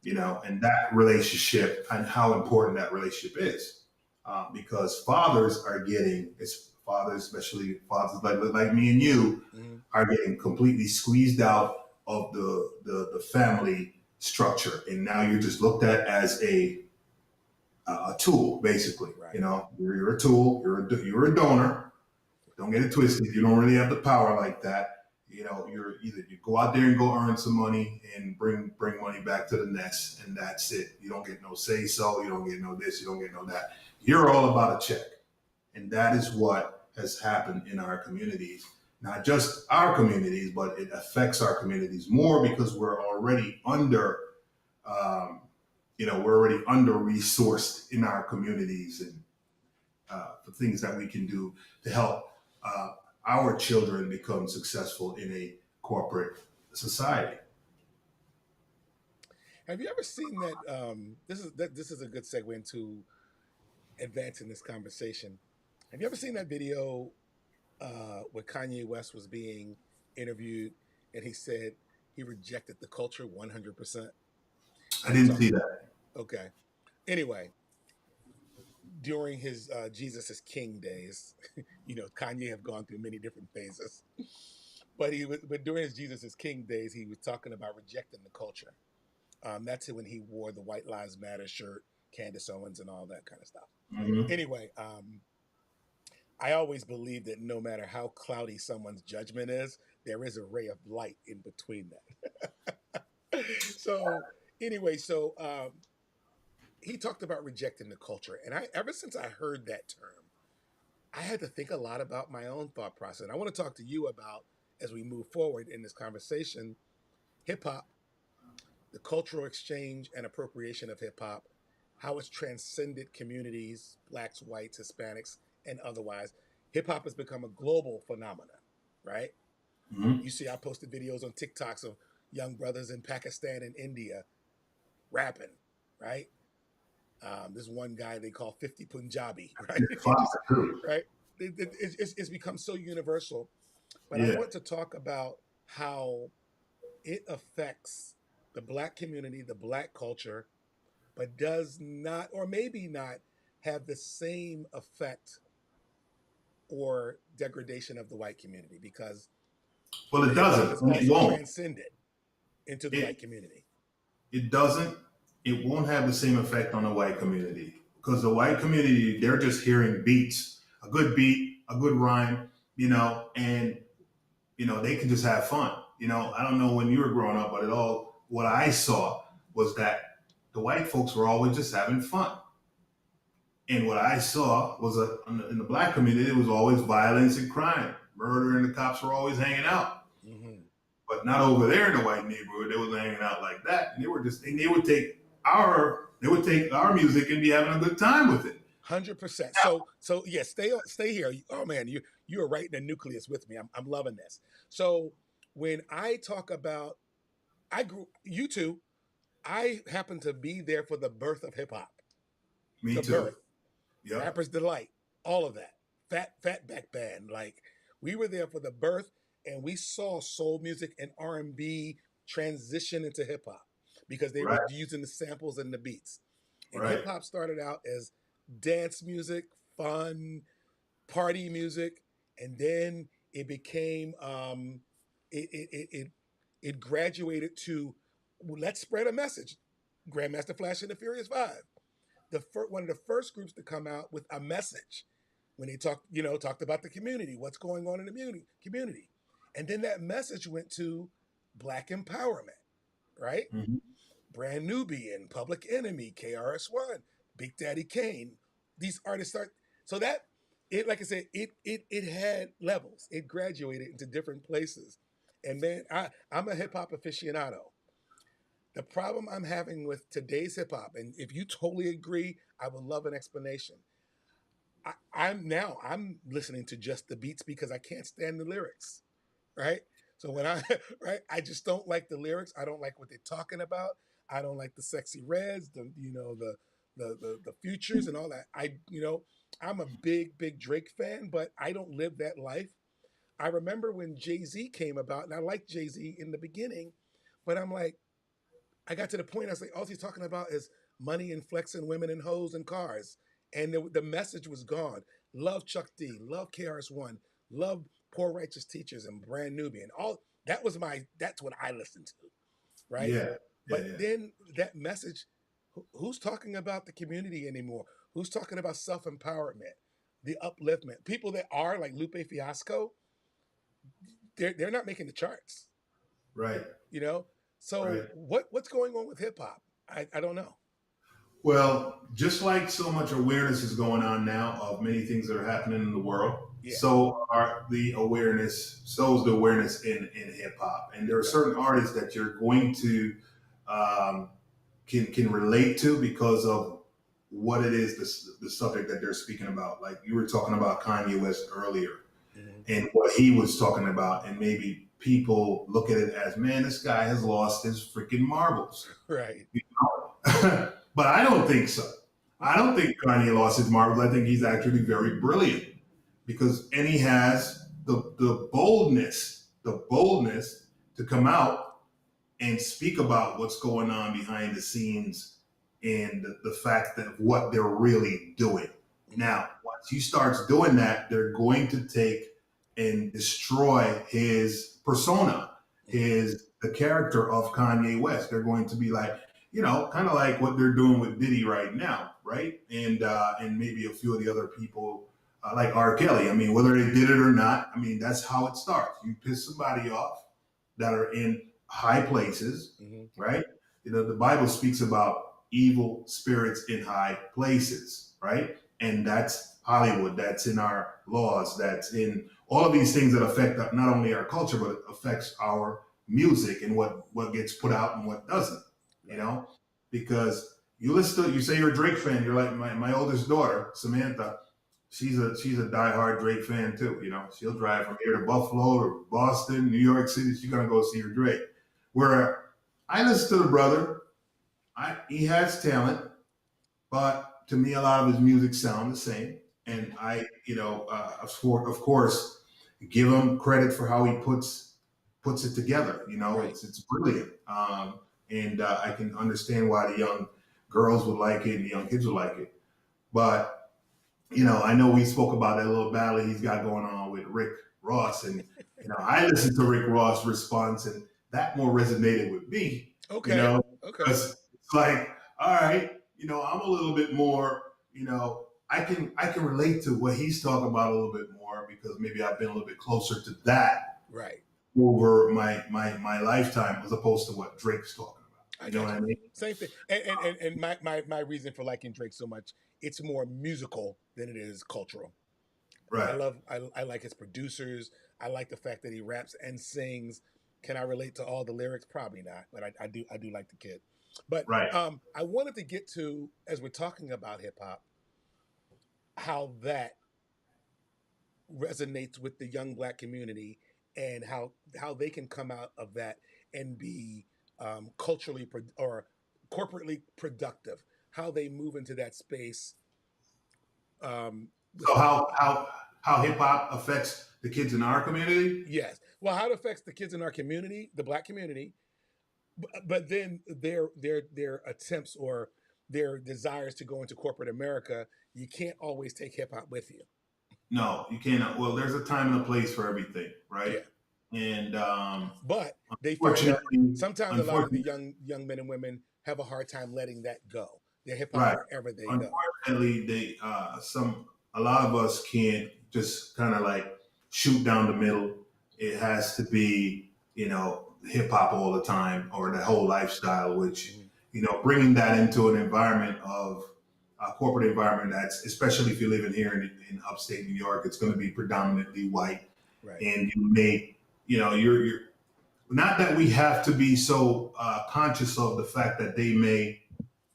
and that relationship and how important that relationship is. Because fathers are getting, it's fathers, especially fathers like me and you, hmm are getting completely squeezed out of the family structure. And now you're just looked at as a tool, basically. Right. You're a tool, you're a donor, Don't get it twisted. You don't really have the power like that. You're either you go out there and go earn some money and bring money back to the nest, and that's it. You don't get no say so. You don't get no this. You don't get no that. You're all about a check, and that is what has happened in our communities. Not just our communities, but it affects our communities more because we're already um, we're already under resourced in our communities, and the things that we can do to help uh, our children become successful in a corporate society. Have you ever seen that? This is a good segue into advancing this conversation. Have you ever seen that video where Kanye West was being interviewed and he said he rejected the culture 100%? I And he didn't talked. see that. Okay. Anyway, during his Jesus is King days, Kanye have gone through many different phases, but during his Jesus is King days, he was talking about rejecting the culture. That's when he wore the White Lives Matter shirt, Candace Owens, and all that kind of stuff. Mm-hmm. Anyway, I always believe that no matter how cloudy someone's judgment is, there is a ray of light in between that. So anyway, he talked about rejecting the culture, and I ever since I heard that term, I had to think a lot about my own thought process. And I want to talk to you about as we move forward in this conversation, hip hop, the cultural exchange and appropriation of hip hop, how it's transcended communities, blacks, whites, Hispanics, and otherwise. Hip hop has become a global phenomenon, right? Mm-hmm. You see, I posted videos on TikToks of young brothers in Pakistan and India rapping, right? This one guy they call 50 Punjabi, right? Right? It's become so universal. But I Yeah. want to talk about how it affects the black community, the black culture, but does not, or maybe not, have the same effect or degradation of the white community because Well, it hip hop doesn't. is And it also won't. transcended into the It white community. it doesn't. It won't have the same effect on the white community because the white community they're just hearing beats, a good beat, a good rhyme, and they can just have fun. I don't know when you were growing up, but what I saw was that the white folks were always just having fun. And what I saw was in the black community, it was always violence and crime. Murder and the cops were always hanging out. Mm-hmm. But not over there in the white neighborhood. They was hanging out like that. And they would take our music and be having a good time with it. 100%. So yeah, stay here. Oh man, you are right in the nucleus with me. I'm loving this. So when I talk about you too, I happen to be there for the birth of hip hop, Me the too. birth, Yep. Rapper's Delight, all of that, Fatback Band. Like we were there for the birth, and we saw soul music and R&B transition into hip hop because they Right. were using the samples and the beats. And hip Right. hop started out as dance music, fun, party music, and then it became it it it it, it graduated to let's spread a message. Grandmaster Flash and the Furious Five, one of the first groups to come out with a message when they talked about the community, what's going on in the community, and then that message went to black empowerment, right? Mm-hmm. Brand Nubian, Public Enemy, KRS-One, Big Daddy Kane. These artists start so that it, like I said, it had levels. It graduated into different places. And man, I'm a hip hop aficionado. The problem I'm having with today's hip hop, and if you totally agree, I would love an explanation. I'm listening to just the beats because I can't stand the lyrics, right? So when I right, I just don't like the lyrics. I don't like what they're talking about. I don't like the sexy reds, the futures and all that. I'm a big Drake fan, but I don't live that life. I remember when Jay Z came about, and I liked Jay Z in the beginning, but I'm like, I got to the point I was like, all he's talking about is money and flexing women and hoes and cars. And the message was gone. Love Chuck D, love KRS-One, love Poor Righteous Teachers and Brand Nubian. All that's what I listened to, right? Yeah. Yeah. But Yeah. then that message, who's talking about the community anymore? Who's talking about self-empowerment? the upliftment. People that are like Lupe Fiasco, they're not making the charts, Right. you know. So Right. what's going on with hip hop? I don't know. Well, just like so much awareness is going on now of many things that are happening in the world, Yeah. so is the awareness in hip hop. And there are Okay. certain artists that you're going to um, can relate to because of what it is, the subject that they're speaking about. Like you were talking about Kanye West earlier Mm-hmm. and what he was talking about, and maybe people look at it as, man, this guy has lost his freaking marbles. Right. But I don't think so. I Okay. don't think Kanye lost his marbles. I think he's actually very brilliant and he has the boldness to come out and speak about what's going on behind the scenes and the fact that what they're really doing. Mm-hmm. Now, once he starts doing that, they're going to take and destroy his persona, the character of Kanye West. They're going to be like, kind of like what they're doing with Diddy right now, right? And maybe a few of the other people like R. Kelly. I mean, whether they did it or not, I mean, that's how it starts. You piss somebody off that are in high places, Mm-hmm. right? The Bible speaks about evil spirits in high places, right? And that's Hollywood. That's in our laws. That's in all of these things that affect not only our culture, but it affects our music and what gets put out and what doesn't. Right. Because you say you're a Drake fan. You're like my oldest daughter, Samantha. She's a diehard Drake fan too. She'll drive from here to Buffalo or Boston, New York City. She's gonna go see her Drake. Where I listen to the brother. He has talent, but to me, a lot of his music sound the same. And of course, give him credit for how he puts it together. Right. It's brilliant. And I can understand why the young girls would like it and the young kids would like it. But I know we spoke about that little battle he's got going on with Rick Ross, and I listened to Rick Ross' response, and that more resonated with me. Okay. Okay. Because it's like, all right, I'm a little bit more, I can relate to what he's talking about a little bit more because maybe I've been a little bit closer to that Right. over my lifetime as opposed to what Drake's talking about. I You know got what you. I mean? Same thing. And my reason for liking Drake so much, it's more musical than it is cultural. Right. I like his producers. I like the fact that he raps and sings. Can I relate to all the lyrics? Probably not, but I do like the kid. But Right. I wanted to get to, as we're talking about hip hop, how that resonates with the young black community and how they can come out of that and be culturally or corporately productive. How they move into that space. So how hip hop affects the kids in our community? Yes. Well, how it affects the kids in our community, the black community, but then their attempts or their desires to go into corporate America, you can't always take hip hop with you. No, you cannot. Well, there's a time and a place for everything, right? Yeah. And But they find that unfortunately, sometimes a lot of the unfortunately, young men and women have a hard time letting that go. They're hip hop right. wherever they go. Unfortunately, a lot of us can't just kind of like shoot down the middle. It has to be, hip hop all the time or the whole lifestyle, which, Mm-hmm. bringing that into an environment of a corporate environment that's, especially if you're living here in upstate New York, it's going to be predominantly white. Right. And you may, you're not that we have to be so conscious of the fact that they may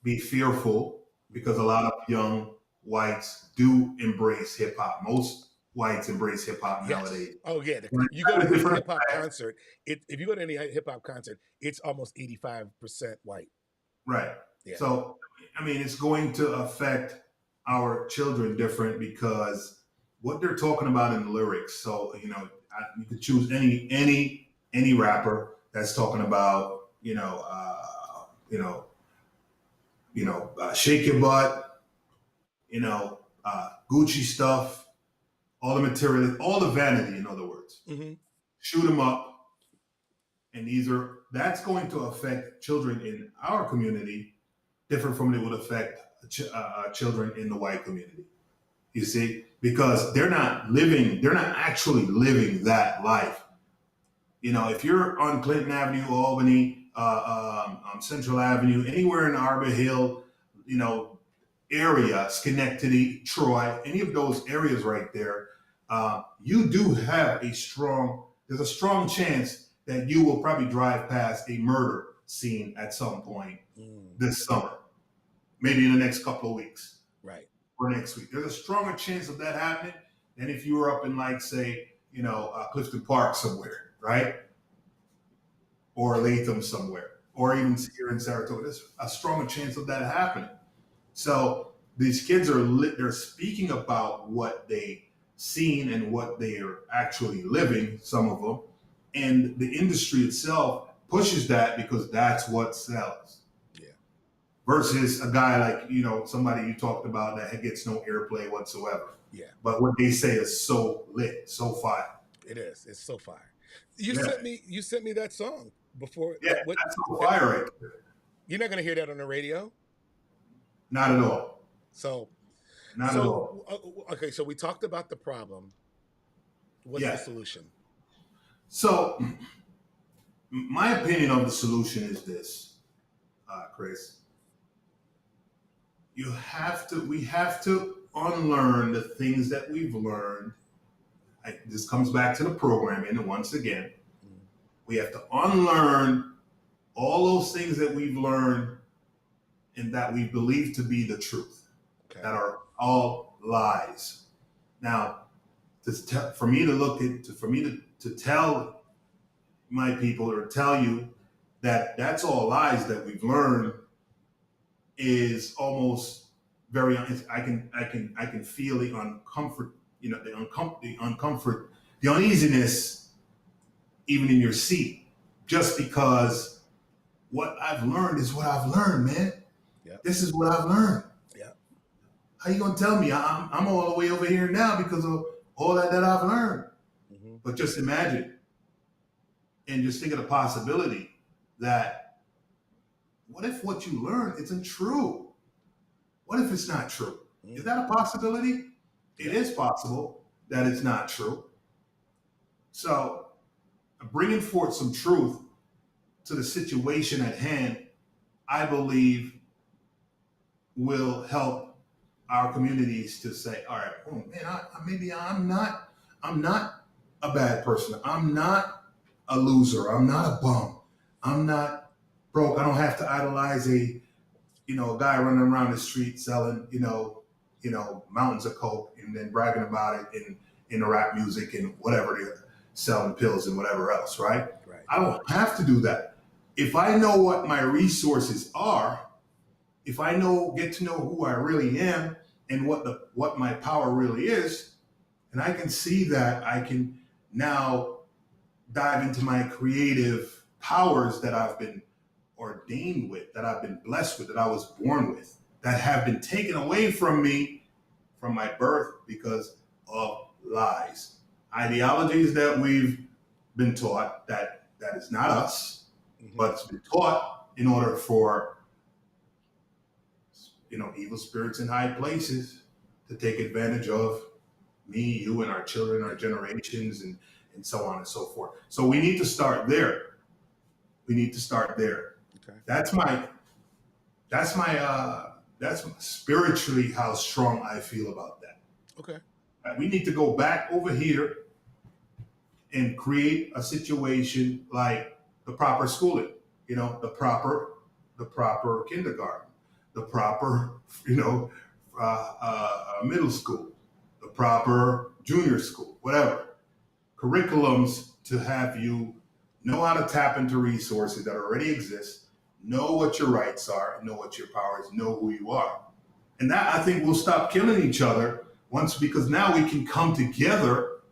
be fearful because a lot of young whites do embrace hip hop. Most whites embrace hip hop Yes. nowadays. Oh yeah. Right. You go to any Different. hip hop concert. If you go to any hip hop concert, it's almost 85% white. Right. Yeah. So, I mean, it's going to affect our children different because what they're talking about in the lyrics. So, you could choose any rapper that's talking about, shake your butt, Gucci stuff, all the material, all the vanity, in other words. Mm-hmm. Shoot them up, and that's going to affect children in our community different from it would affect children in the white community. You see, because they're not actually living that life. If you're on Clinton Avenue, Albany, Central Avenue, anywhere in Arbor Hill, you know, area, Schenectady, Troy, any of those areas right there, you do have there's a strong chance that you will probably drive past a murder scene at some point this summer, maybe in the next couple of weeks. Right. Or next week. There's a stronger chance of that happening than if you were up in, like, say, Clifton Park somewhere, right? Or Latham somewhere, or even here in Saratoga. There's a stronger chance of that happening. So these kids they're speaking about what they seen and what they are actually living, some of them, and the industry itself pushes that because that's what sells. Yeah. Versus a guy like, somebody you talked about that gets no airplay whatsoever. Yeah. But what they say is so lit, so fire. It is. It's so fire. You sent me that song before. Yeah, that's so fire right there. You're not going to hear that on the radio. Not at all. Not at all. Okay, so we talked about the problem. What's the solution? So, my opinion of the solution is this, Chris. We have to unlearn the things that we've learned. This comes back to the programming, and once again, we have to unlearn all those things that we've learned and that we believe to be the truth, that are all lies. Now, for me to tell my people or tell you that that's all lies that we've learned is almost very. I can feel the uncomfort, the uncomfort, the uneasiness, even in your seat, just because what I've learned is what I've learned, man. Yep. This is what I've learned. Yeah. How you gonna tell me I'm all the way over here now because of all that I've learned? Mm-hmm. But just imagine, and just think of the possibility that what if what you learned isn't true? What if it's not true? Mm-hmm. Is that a possibility? It is possible that it's not true. So, bringing forth some truth to the situation at hand, I believe, will help our communities to say, all right, oh man, maybe I'm not a bad person. I'm not a loser. I'm not a bum. I'm not broke. I don't have to idolize a guy running around the street selling, mountains of coke and then bragging about it in the rap music and whatever, they're selling pills and whatever else, right? I don't have to do that. If I know what my resources are, if I get to know who I really am and what my power really is, and I can see that, I can now dive into my creative powers that I've been ordained with, that I've been blessed with, that I was born with, that have been taken away from me from my birth because of lies. Ideologies that we've been taught that is not us, mm-hmm. but it's been taught in order for evil spirits in high places to take advantage of me, you, and our children, our generations, and so on and so forth. So we need to start there. Okay. That's spiritually how strong I feel about that. Okay. We need to go back over here and create a situation like the proper schooling, the proper kindergarten, the proper, middle school, the proper junior school, whatever. Curriculums to have you know how to tap into resources that already exist, know what your rights are, know what your powers, know who you are. And that, I think, will stop killing each other because now we can come together.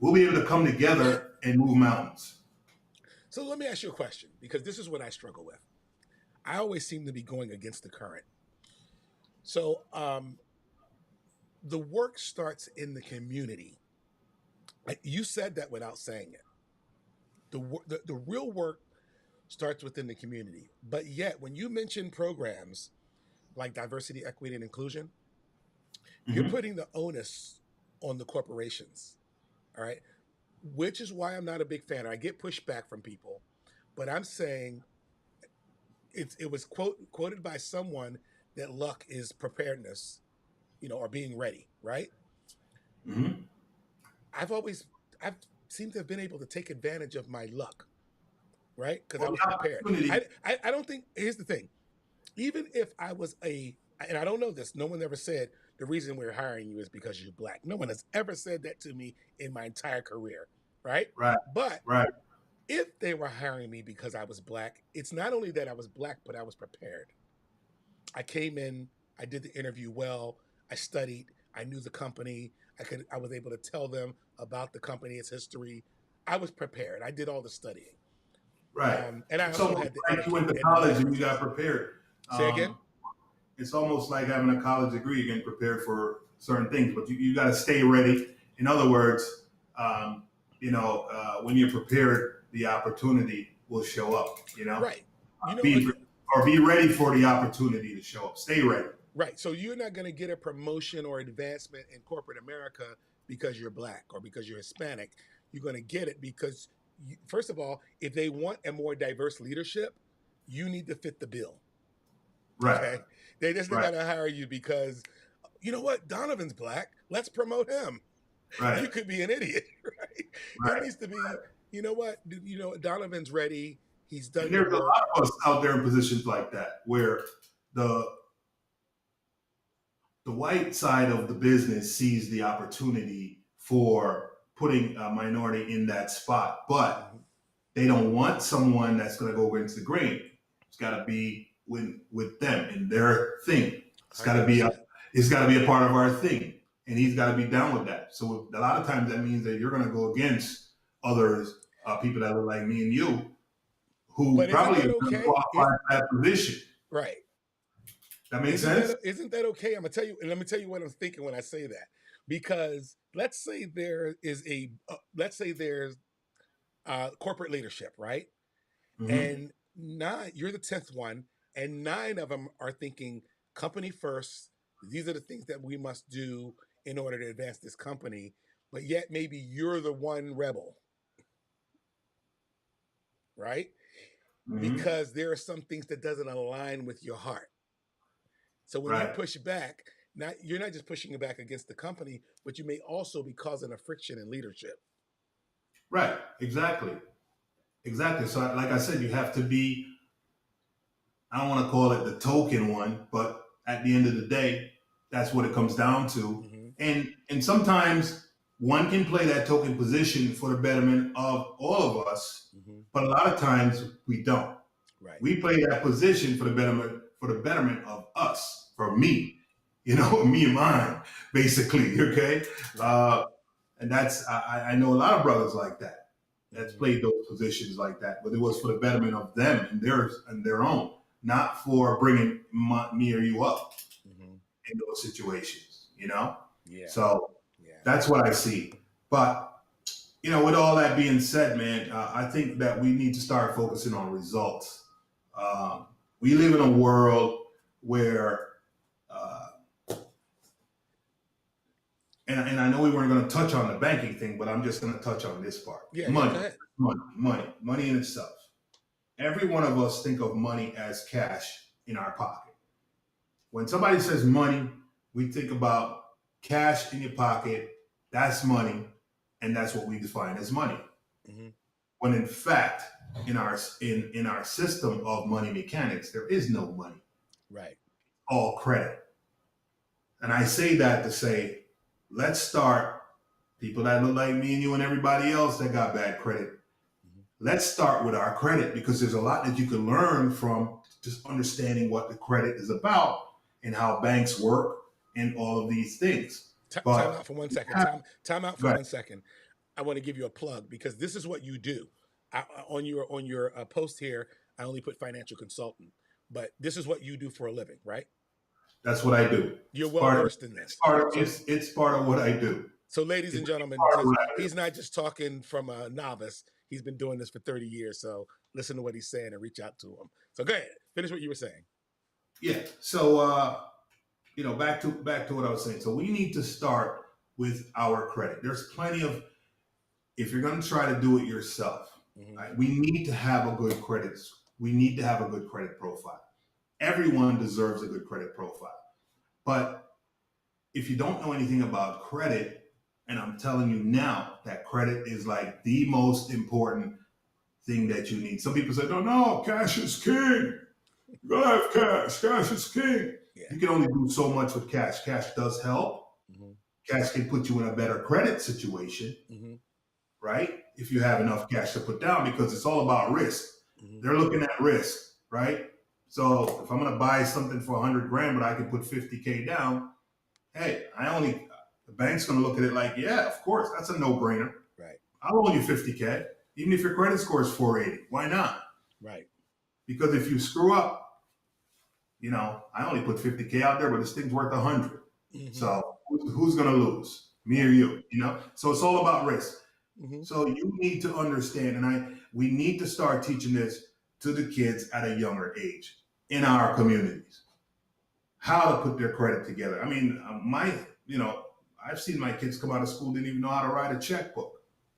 We'll be able to come together and move mountains. So let me ask you a question, because this is what I struggle with. I always seem to be going against the current. So the work starts in the community. You said that without saying it. The real work starts within the community. But yet, when you mention programs like diversity, equity, and inclusion, you're Mm-hmm. putting the onus on the corporations. All right. Which is why I'm not a big fan. I get pushback from people, but I'm saying it was quoted by someone that luck is preparedness, or being ready, right? Mm-hmm. I've always I've seemed to have been able to take advantage of my luck, right? Because I Well, was the prepared. opportunity. I don't think, here's the thing. Even if I was and I don't know this, no one ever said the reason we're hiring you is because you're black. No one has ever said that to me in my entire career, right? Right. But Right. if they were hiring me because I was black, it's not only that I was black, but I was prepared. I came in, I did the interview well, I studied, I knew the company, I was able to tell them about the company, its history. I was prepared. I did all the studying. Right. And I It's also almost had the like you etiquette went to and the college and you references. got prepared. Say again? It's almost like having a college degree, getting prepared for certain things, but you got to stay ready. In other words, um, when you're prepared, the opportunity will show up. Right. You know, Be or be ready for the opportunity to show up. Stay ready. right. So you're not going to get a promotion or advancement in corporate America because you're black or because you're Hispanic. You're going to get it because, first of all, if they want a more diverse leadership, you need to fit the bill. Right. Okay. They just not Right. going to hire you because, you know what? Donovan's black. Let's promote him. You Right. could be an idiot, right? It Right. needs to be, you know what? Donovan's ready. He's done And the there's a work. lot of us out there in positions like that where the the white side of the business sees the opportunity for putting a minority in that spot, but Mhm. they don't want someone that's going to go against the grain. It's got to be with them and their thing. It's got to be a 100%. it's got to be a part of our thing, and he's got to be down with that. So a lot of times that means that you're going to go against others, people that look like me and you, who But isn't probably that are going to okay? qualify for that position. Right. That makes sense. Isn't that okay? I'm gonna tell you, and let me tell you what I'm thinking when I say that. Because let's say there's corporate leadership, right? Mm-hmm. And you're the 10th one, and 9 of them are thinking company first. These are the things that we must do in order to advance this company. But yet maybe you're the one rebel, right? Mm-hmm. Because there are some things that doesn't align with your heart. So when you Right. push back, you're not just pushing back against the company, but you may also be causing a friction in leadership. Right. Exactly. Exactly. So, like I said, you have to be, I don't want to call it the token one, but at the end of the day, that's what it comes down to. Mm-hmm. And sometimes one can play that token position for the betterment of all of us, Mm-hmm. but a lot of times we don't. Right. We play that position for the betterment of us, for me, me and mine, basically. Okay. Right. And I know a lot of brothers like that that's Mm-hmm. played those positions like that, but it was for the betterment of them and their own, not for bringing me or you up Mm-hmm. in those situations. Yeah. So Yeah. that's what I see. But with all that being said, man, I think that we need to start focusing on results. Um, we live in a world where, uh, and I know we weren't going to touch on the banking thing, but I'm just going to touch on this part. Yeah. Yeah. Go Money, ahead. money in itself. Every one of us think of money as cash in our pocket. When somebody says money, we think about cash in your pocket. That's money, and that's what we define as money. Mm-hmm. When in fact, in our system of money mechanics, there is no money. Right. All credit. And I say that to say, let's start, people that look like me and you and everybody else that got bad credit. Mm-hmm. Let's start with our credit, because there's a lot that you can learn from just understanding what the credit is about and how banks work and all of these things. Time But out for 1 second. yeah, Time out for right. 1 second. I want to give you a plug because this is what you do. On your post here, I only put financial consultant, but this is what you do for a living, right? That's what I do. You're well versed in this. So, It's part of what I do. so ladies It's and gentlemen, part of what I do. he's not just talking from a novice. He's been doing this for 30 years. So listen to what he's saying and reach out to him. So go ahead, finish what you were saying. Yeah. So back to what I was saying. So we need to start with our credit. There's plenty of if you're going to try to do it yourself, Mm-hmm. right, we need to have a good credit. We need to have a good credit profile. Everyone deserves a good credit profile. But if you don't know anything about credit, and I'm telling you now that credit is like the most important thing that you need. Some people say, no, cash is king. You gotta have cash. Cash is king. Yeah. You can only do so much with cash. Cash does help. Mm-hmm. Cash can put you in a better credit situation, Mm-hmm. right? If you have enough cash to put down, because it's all about risk. Mm-hmm. They're looking at risk, right? So if I'm going to buy something for 100 grand, but I can put 50K down, hey, the bank's going to look at it like, yeah, of course, that's a no brainer. Right. I'll loan you 50K, even if your credit score is 480. Why not? Right. Because if you screw up, I only put 50K out there, but this thing's worth 100. Mm-hmm. So who's going to lose? Me or you? So it's all about risk. Mm-hmm. So you need to understand, and we need to start teaching this to the kids at a younger age in our communities, how to put their credit together. I mean, I've seen my kids come out of school, didn't even know how to write a checkbook.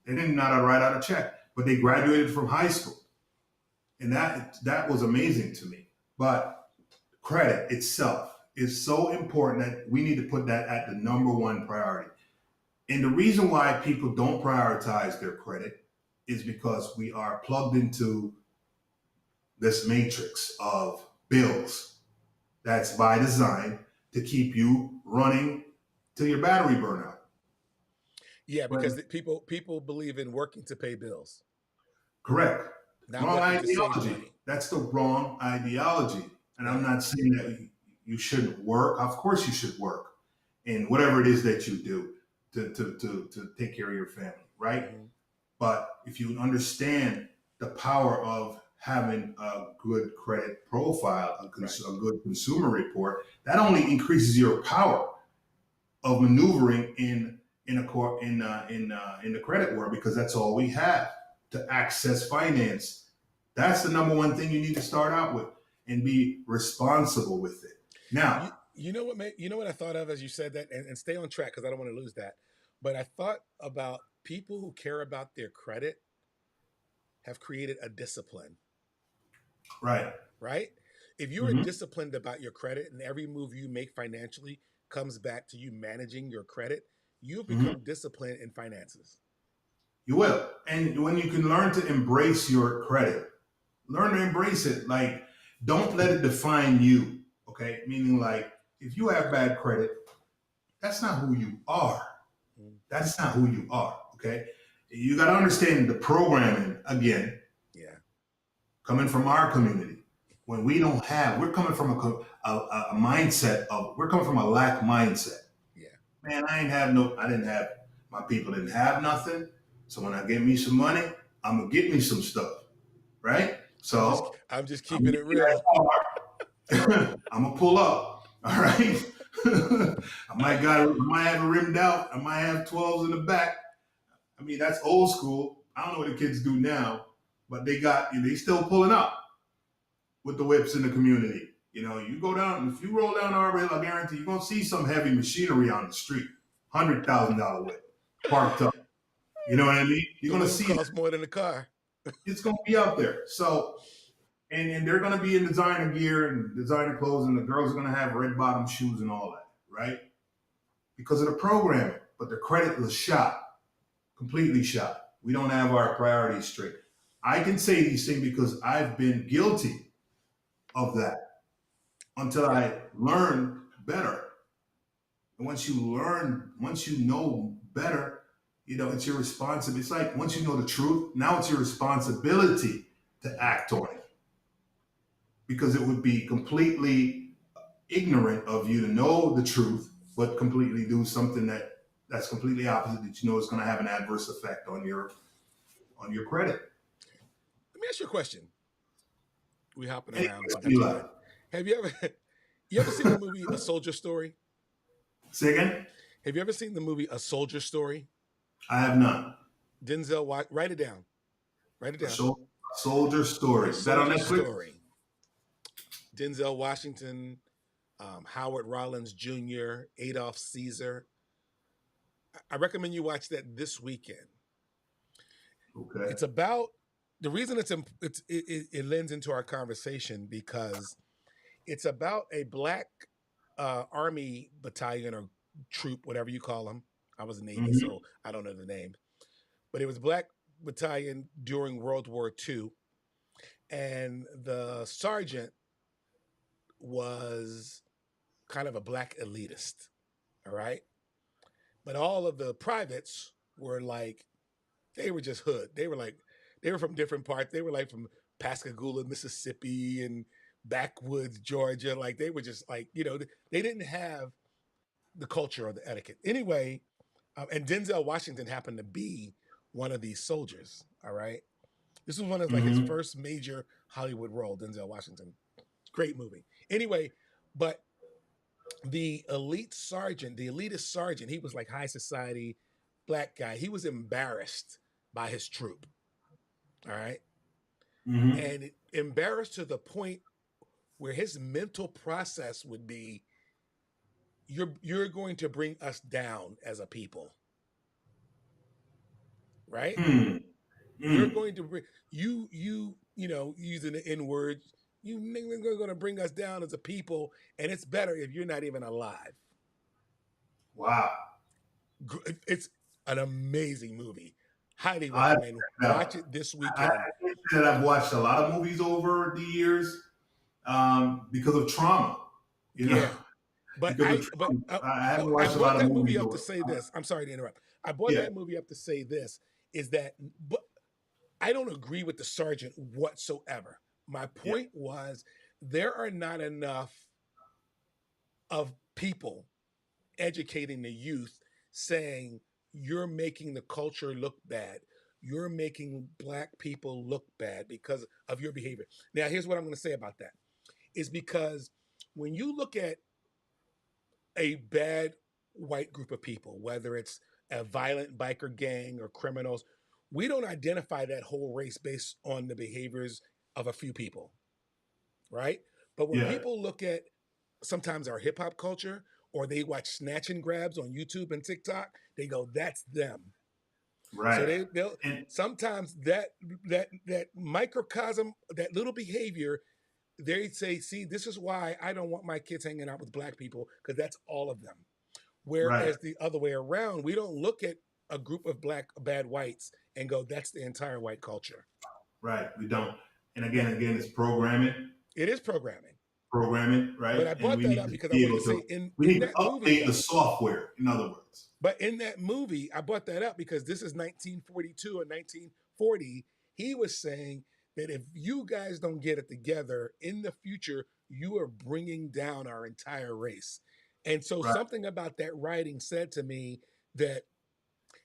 They didn't know how to write out a check, but they graduated from high school. And that was amazing to me. But credit itself is so important that we need to put that at the number one priority. And the reason why people don't prioritize their credit is because we are plugged into this matrix of bills that's by design to keep you running till your battery burn out. Yeah, because people believe in working to pay bills. Correct. Not wrong working to save ideology. money. That's the wrong ideology. And I'm not saying that you shouldn't work. Of course you should work in whatever it is that you do to take care of your family, right? Mm-hmm. But if you understand the power of having a good credit profile, a good consumer report, that only increases your power of maneuvering in the credit world, because that's all we have to access finance. That's the number one thing you need to start out with and be responsible with it. Now, you know what I thought of as you said that, and stay on track because I don't want to lose that. But I thought about people who care about their credit have created a discipline. Right. Right? If you're disciplined about your credit and every move you make financially comes back to you managing your credit, you've become disciplined in finances. You will. And when you can learn to embrace your credit, learn to embrace it. Like, don't let it define you. Okay? Meaning, like, if you have bad credit, that's not who you are. That's not who you are. Okay? You got to understand the programming again. Yeah. Coming from our community, when we don't have, we're coming from a mindset we're coming from a lack mindset. Yeah. Man, my people didn't have nothing. So when I get me some money, I'm going to get me some stuff. Right? So I'm just keeping it real. I'm going to pull up. All right? I might have it rimmed out. I might have 12s in the back. I mean, that's old school. I don't know what the kids do now, but they still pulling up with the whips in the community. You go down, if you roll down Arbor Hill, I guarantee you're going to see some heavy machinery on the street. $100,000 whip parked up. You know what I mean? You're going to see it. Costs more than a car. It's going to be out there. So, and they're going to be in designer gear and designer clothes, and the girls are going to have red bottom shoes and all that, right? Because of the programming. But the credit was shot, completely shot. We don't have our priorities straight. I can say these things because I've been guilty of that until I learned better. And once you know better, it's your responsibility. It's like once you know the truth, now it's your responsibility to act on it. Because it would be completely ignorant of you to know the truth, but completely do something that's completely opposite that is going to have an adverse effect on your credit. Let me ask you a question. We hopping around. Have you ever seen the movie A Soldier Story? Say again? Have you ever seen the movie A Soldier Story? I have not. Denzel, write it down. Write it down. Soldier Story. Is that on Netflix? Story. Denzel Washington Howard Rollins Jr., Adolph Caesar. I recommend you watch that this weekend. Okay. It's about the reason it lends into our conversation because it's about a black army battalion or troop, whatever you call them. I was Navy, Mm-hmm. so I don't know the name, but it was a black battalion during World War II, and the sergeant was kind of a black elitist. All right, but all of the privates were like they were just hood. They were from different parts. They were like from Pascagoula, Mississippi, and backwoods Georgia. Like they were just like they didn't have the culture or the etiquette. Anyway, and Denzel Washington happened to be one of these soldiers. All right, this was one of like his Mm-hmm. first major Hollywood role. Denzel Washington, great movie. Anyway, but the elitist sergeant, he was like high society black guy. He was embarrassed by his troop. All right. Mm-hmm. And embarrassed to the point where his mental process would be you're going to bring us down as a people. Right? Hmm. You're Mm. going to bring using the N word, you niggas are going to bring us down as a people, and it's better if you're not even alive. Wow. It's an amazing movie. Highly I recommend. Watch it this I weekend. can't say that I've watched a lot of movies over the years because of trauma. You know, Yeah. But because of I but trauma. I haven't I watched a brought lot of that movies movie up to over. say this. I'm sorry to interrupt. I brought Yeah. that movie up to say this is that but I don't agree with the sergeant whatsoever. My Yeah. point was there are not enough of people educating the youth saying you're making the culture look bad. You're making black people look bad because of your behavior. Now, here's what I'm going to say about that is because when you look at a bad white group of people, whether it's a violent biker gang or criminals, we don't identify that whole race based on the behaviors of a few people, right? But when Yeah. people look at sometimes our hip hop culture or they watch snatch and grabs on YouTube and TikTok, they go, that's them. So Right. they'll And sometimes that microcosm, that little behavior, they say, see, this is why I don't want my kids hanging out with black people, because that's all of them. right. Whereas the other way around, we don't look at a group of black bad whites and go, that's the entire white culture. Right. We don't. And again, it's programming. It is programming. Right? But I And brought we that need up to because I be wanted able to say to, we in need to that movie update the though, software, in other words. but in that movie, I brought that up because this is 1942 and 1940. He was saying that if you guys don't get it together in the future, you are bringing down our entire race. And so Right. something about that writing said to me that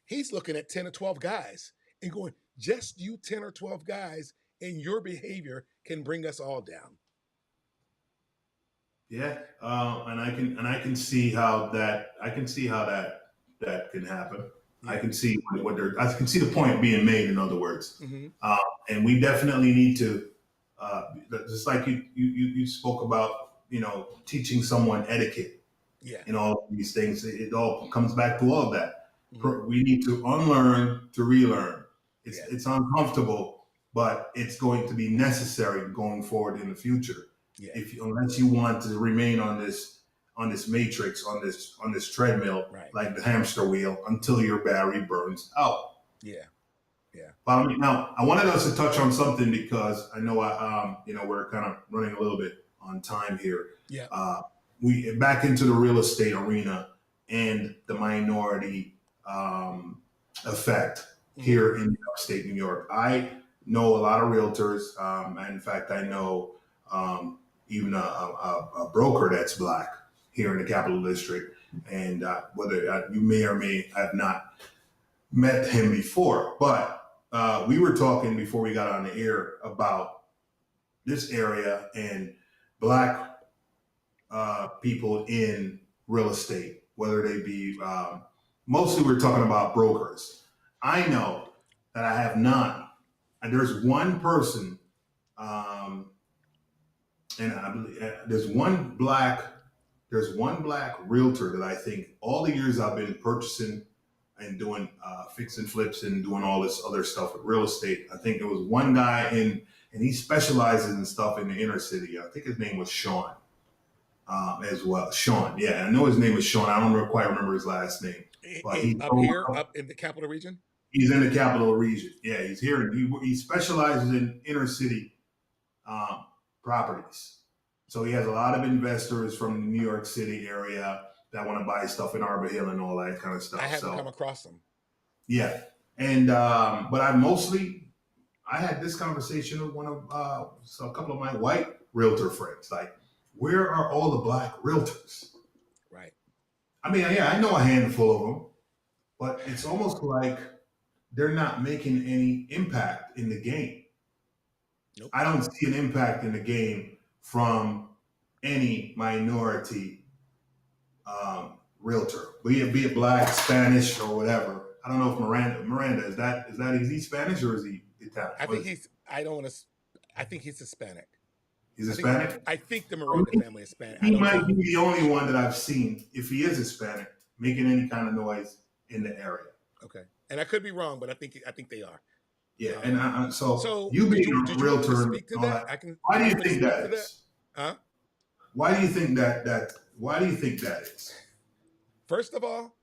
he's looking at 10 or 12 guys and going, just you 10 or 12 guys and your behavior can bring us all down. Yeah. And I can see how that can happen. I Yeah. can see I can see the point being made, in other words. Mm-hmm. And we definitely need to, just like you spoke about, teaching someone etiquette Yeah. and all these things. It all comes back to all of that. Mm-hmm. We need to unlearn to relearn. It's Yeah. it's uncomfortable, but it's going to be necessary going forward in the future. Yeah. Unless you want to remain on this matrix, on this treadmill, Right. like the hamster wheel, until your battery burns out. Yeah. Yeah. But now I wanted us to touch on something because I know we're kind of running a little bit on time here. Yeah. We back into the real estate arena and the minority effect here in upstate New York. I know a lot of realtors. And in fact, I know even a broker that's black here in the Capital District. And whether you may or may have not met him before, but we were talking before we got on the air about this area and black people in real estate, whether they be mostly we're talking about brokers. I know that I have not, and there's one person, and I believe there's one black there's one black realtor that I think all the years I've been purchasing and doing fix and flips and doing all this other stuff with real estate. I think there was one guy and he specializes in stuff in the inner city. I think his name was Sean as well. Sean, yeah, I know his name was Sean. I don't quite remember his last name, but Up in the capital region. He's in the capital region. Yeah, he's here. And he specializes in inner city um, properties. So he has a lot of investors from the New York City area that want to buy stuff in Arbor Hill and all that kind of stuff. I haven't come across them. Yeah, and but I had this conversation with a couple of my white realtor friends. Like, where are all the black realtors? Right. I mean, yeah, I know a handful of them, but it's almost like they're not making any impact in the game. Nope. I don't see an impact in the game from any minority realtor, be it black, Spanish, or whatever. I don't know if Miranda is he Spanish or is he Italian? I think he's Hispanic. He's Hispanic? I think the Miranda family is Hispanic. He might be the only one that I've seen, if he is Hispanic, making any kind of noise in the area. Okay, and I could be wrong, but I think they are. Yeah, and so you being a realtor, speak to that? Why do you think that is? Huh? Why do you think Why do you think that is? First of all,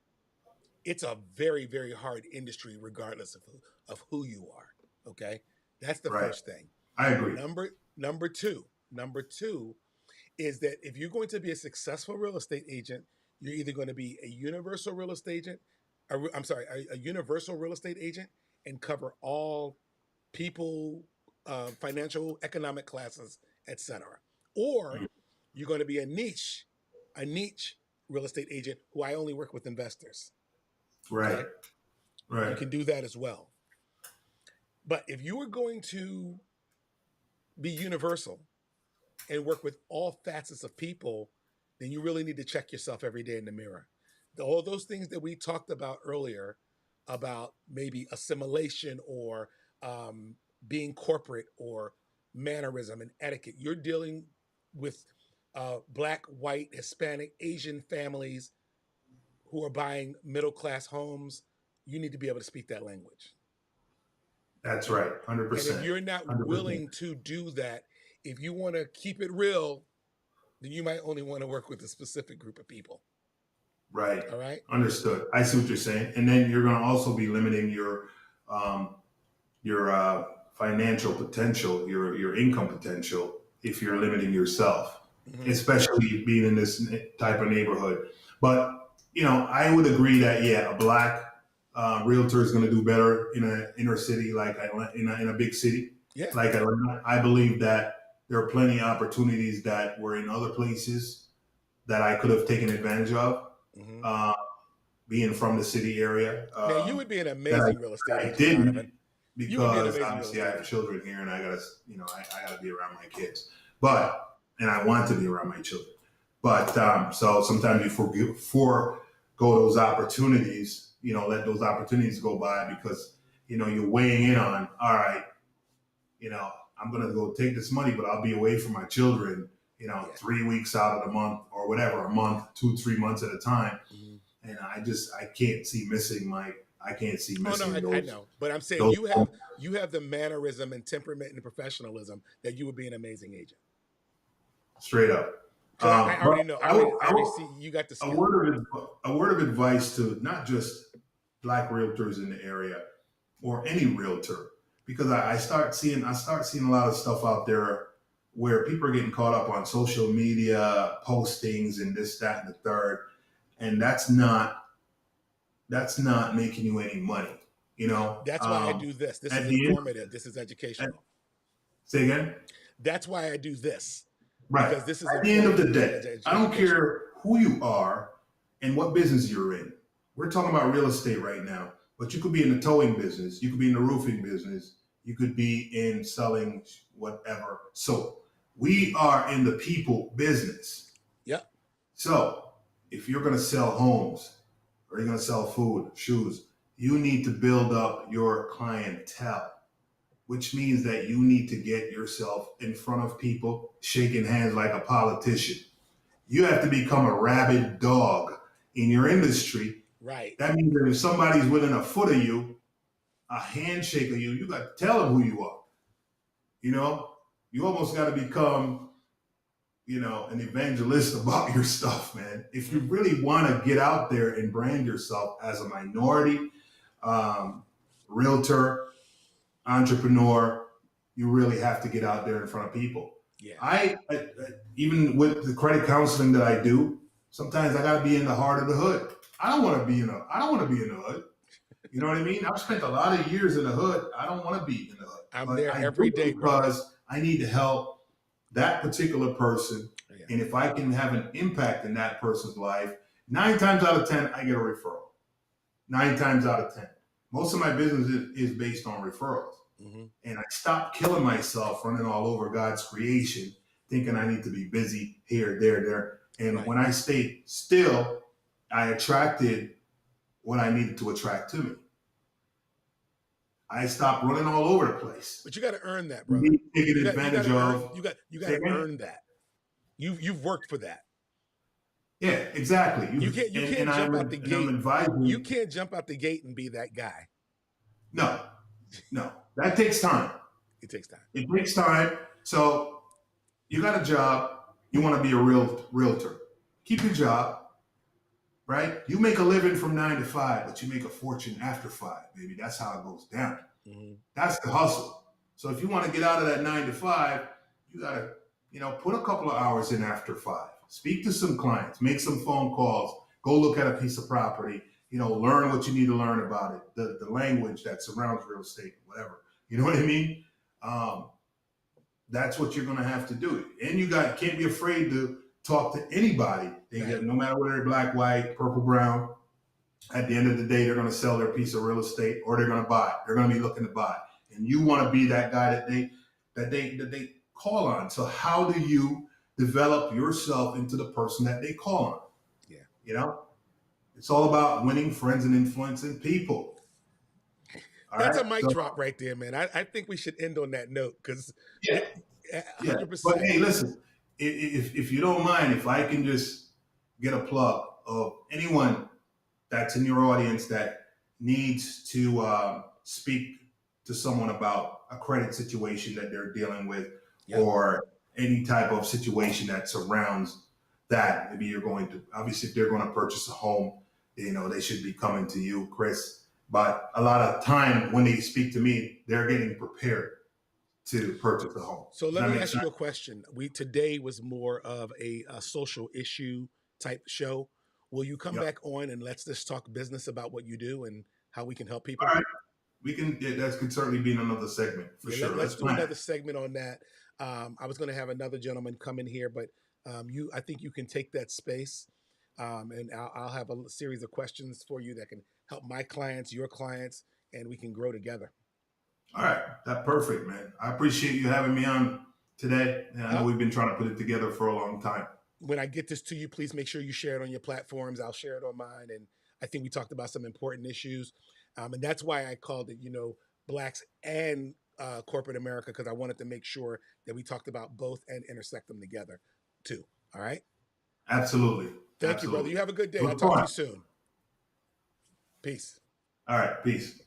it's a very, very hard industry, regardless of who you are. Okay, that's the first thing. I agree. Number two is that if you're going to be a successful real estate agent, you're either going to be a universal real estate agent. A universal real estate agent and cover all people, financial, economic classes, etc. Or you're going to be a niche real estate agent who I only work with investors. Right. Okay? Right. You can do that as well. But if you are going to be universal and work with all facets of people, then you really need to check yourself every day in the mirror. All those things that we talked about earlier about maybe assimilation or being corporate or mannerism and etiquette, you're dealing with Black, white, Hispanic, Asian families who are buying middle-class homes. You need to be able to speak that language. That's right, 100%. And if you're not 100%. willing to do that, if you want to keep it real, then you might only want to work with a specific group of people. Right. All right. Understood. I see what you're saying. And then you're going to also be limiting your financial potential, your income potential, if you're limiting yourself, especially being in this type of neighborhood. But, I would agree that, a black realtor is going to do better in an inner city, like in a big city, like Atlanta. I believe that there are plenty of opportunities that were in other places that I could have taken advantage of. Being from the city area. Now, you would be an amazing real estate agent. I didn't, Donovan. because obviously I have children here and I gotta be around my kids. And I want to be around my children. But so sometimes you forego those opportunities, let those opportunities go by because, you're weighing in on, all right, I'm going to go take this money, but I'll be away from my children, 3 weeks out of the month or whatever, a month, 2-3 months at a time. And I can't see missing those. I know, but I'm saying you have the mannerism and temperament and professionalism that you would be an amazing agent. Straight up. I already know. I already see you got the skill. A word of advice to not just black realtors in the area or any realtor, because I start seeing a lot of stuff out there where people are getting caught up on social media postings and this, that, and the third. And that's not making you any money, That's why I do this. This is informative. This is educational. Say again? That's why I do this. Right. Because this is at the end of the day, I don't care who you are and what business you're in. We're talking about real estate right now, but you could be in the towing business. You could be in the roofing business. You could be in selling whatever. So we are in the people business. Yep. So if you're going to sell homes or you're going to sell food, shoes, you need to build up your clientele, which means that you need to get yourself in front of people, shaking hands like a politician. You have to become a rabid dog in your industry. Right. That means that if somebody's within a foot of you, a handshake of you, you got to tell them who you are. You know, you almost got to become, an evangelist about your stuff, man. If you really want to get out there and brand yourself as a minority um, realtor, entrepreneur, you really have to get out there in front of people. Yeah. I even with the credit counseling that I do, sometimes I got to be in the heart of the hood. I don't want to be in the hood. You know what I mean? I've spent a lot of years in the hood. I don't want to be in the hood. I'm But there I every do day, brother. because I need to help that particular person. Yeah. And if I can have an impact in that person's life, 9 times out of 10, I get a referral. 9 times out of 10. Most of my business is based on referrals. Mm-hmm. And I stopped killing myself running all over God's creation, thinking I need to be busy here, there. And Right. when I stayed still, I attracted what I needed to attract to me. I stopped running all over the place. But you got to earn that, brother. Taking advantage of. You got to earn that. You've worked for that. Yeah, exactly. You can't jump out the gate. You can't jump out the gate and be that guy. No, that takes time. It takes time. It takes time. So you got a job. You want to be a realtor. Keep your job, right? You make a living from 9 to 5, but you make a fortune after 5, baby. That's how it goes down. Mm-hmm. That's the hustle. So if you want to get out of that 9 to 5, you got to, put a couple of hours in after 5. Speak to some clients, make some phone calls, go look at a piece of property, learn what you need to learn about it, the language that surrounds real estate, whatever. You know what I mean? That's what you're going to have to do. And you can't be afraid to talk to anybody. No matter whether they're black, white, purple, brown. At the end of the day, they're going to sell their piece of real estate or they're going to buy. They're going to be looking to buy. And you want to be that guy that they call on. So how do you develop yourself into the person that they call on? Yeah. It's all about winning friends and influencing people. That's a mic drop right there, man. I think we should end on that note because 100%. But hey, listen, if you don't mind, if I can just get a plug of anyone that's in your audience that needs to speak to someone about a credit situation that they're dealing with, or any type of situation that surrounds that. Maybe you're going to, obviously, if they're going to purchase a home, they should be coming to you, Chris. But a lot of time when they speak to me, they're getting prepared to purchase a home. So let me ask you a question. Today was more of a social issue type show. Will you come back on and let's just talk business about what you do and how we can help people? All right. We can. That could certainly be in another segment for sure. Let's do another segment on that. I was going to have another gentleman come in here, but I think you can take that space, and I'll have a series of questions for you that can help my clients, your clients, and we can grow together. All right, that's perfect, man. I appreciate you having me on today. And I know we've been trying to put it together for a long time. When I get this to you, please make sure you share it on your platforms. I'll share it on mine, and I think we talked about some important issues, and that's why I called it, Blacks and corporate America, because I wanted to make sure that we talked about both and intersect them together too. All right. Absolutely. Thank you, brother. You have a good day. I'll talk to you soon. Peace. All right. Peace.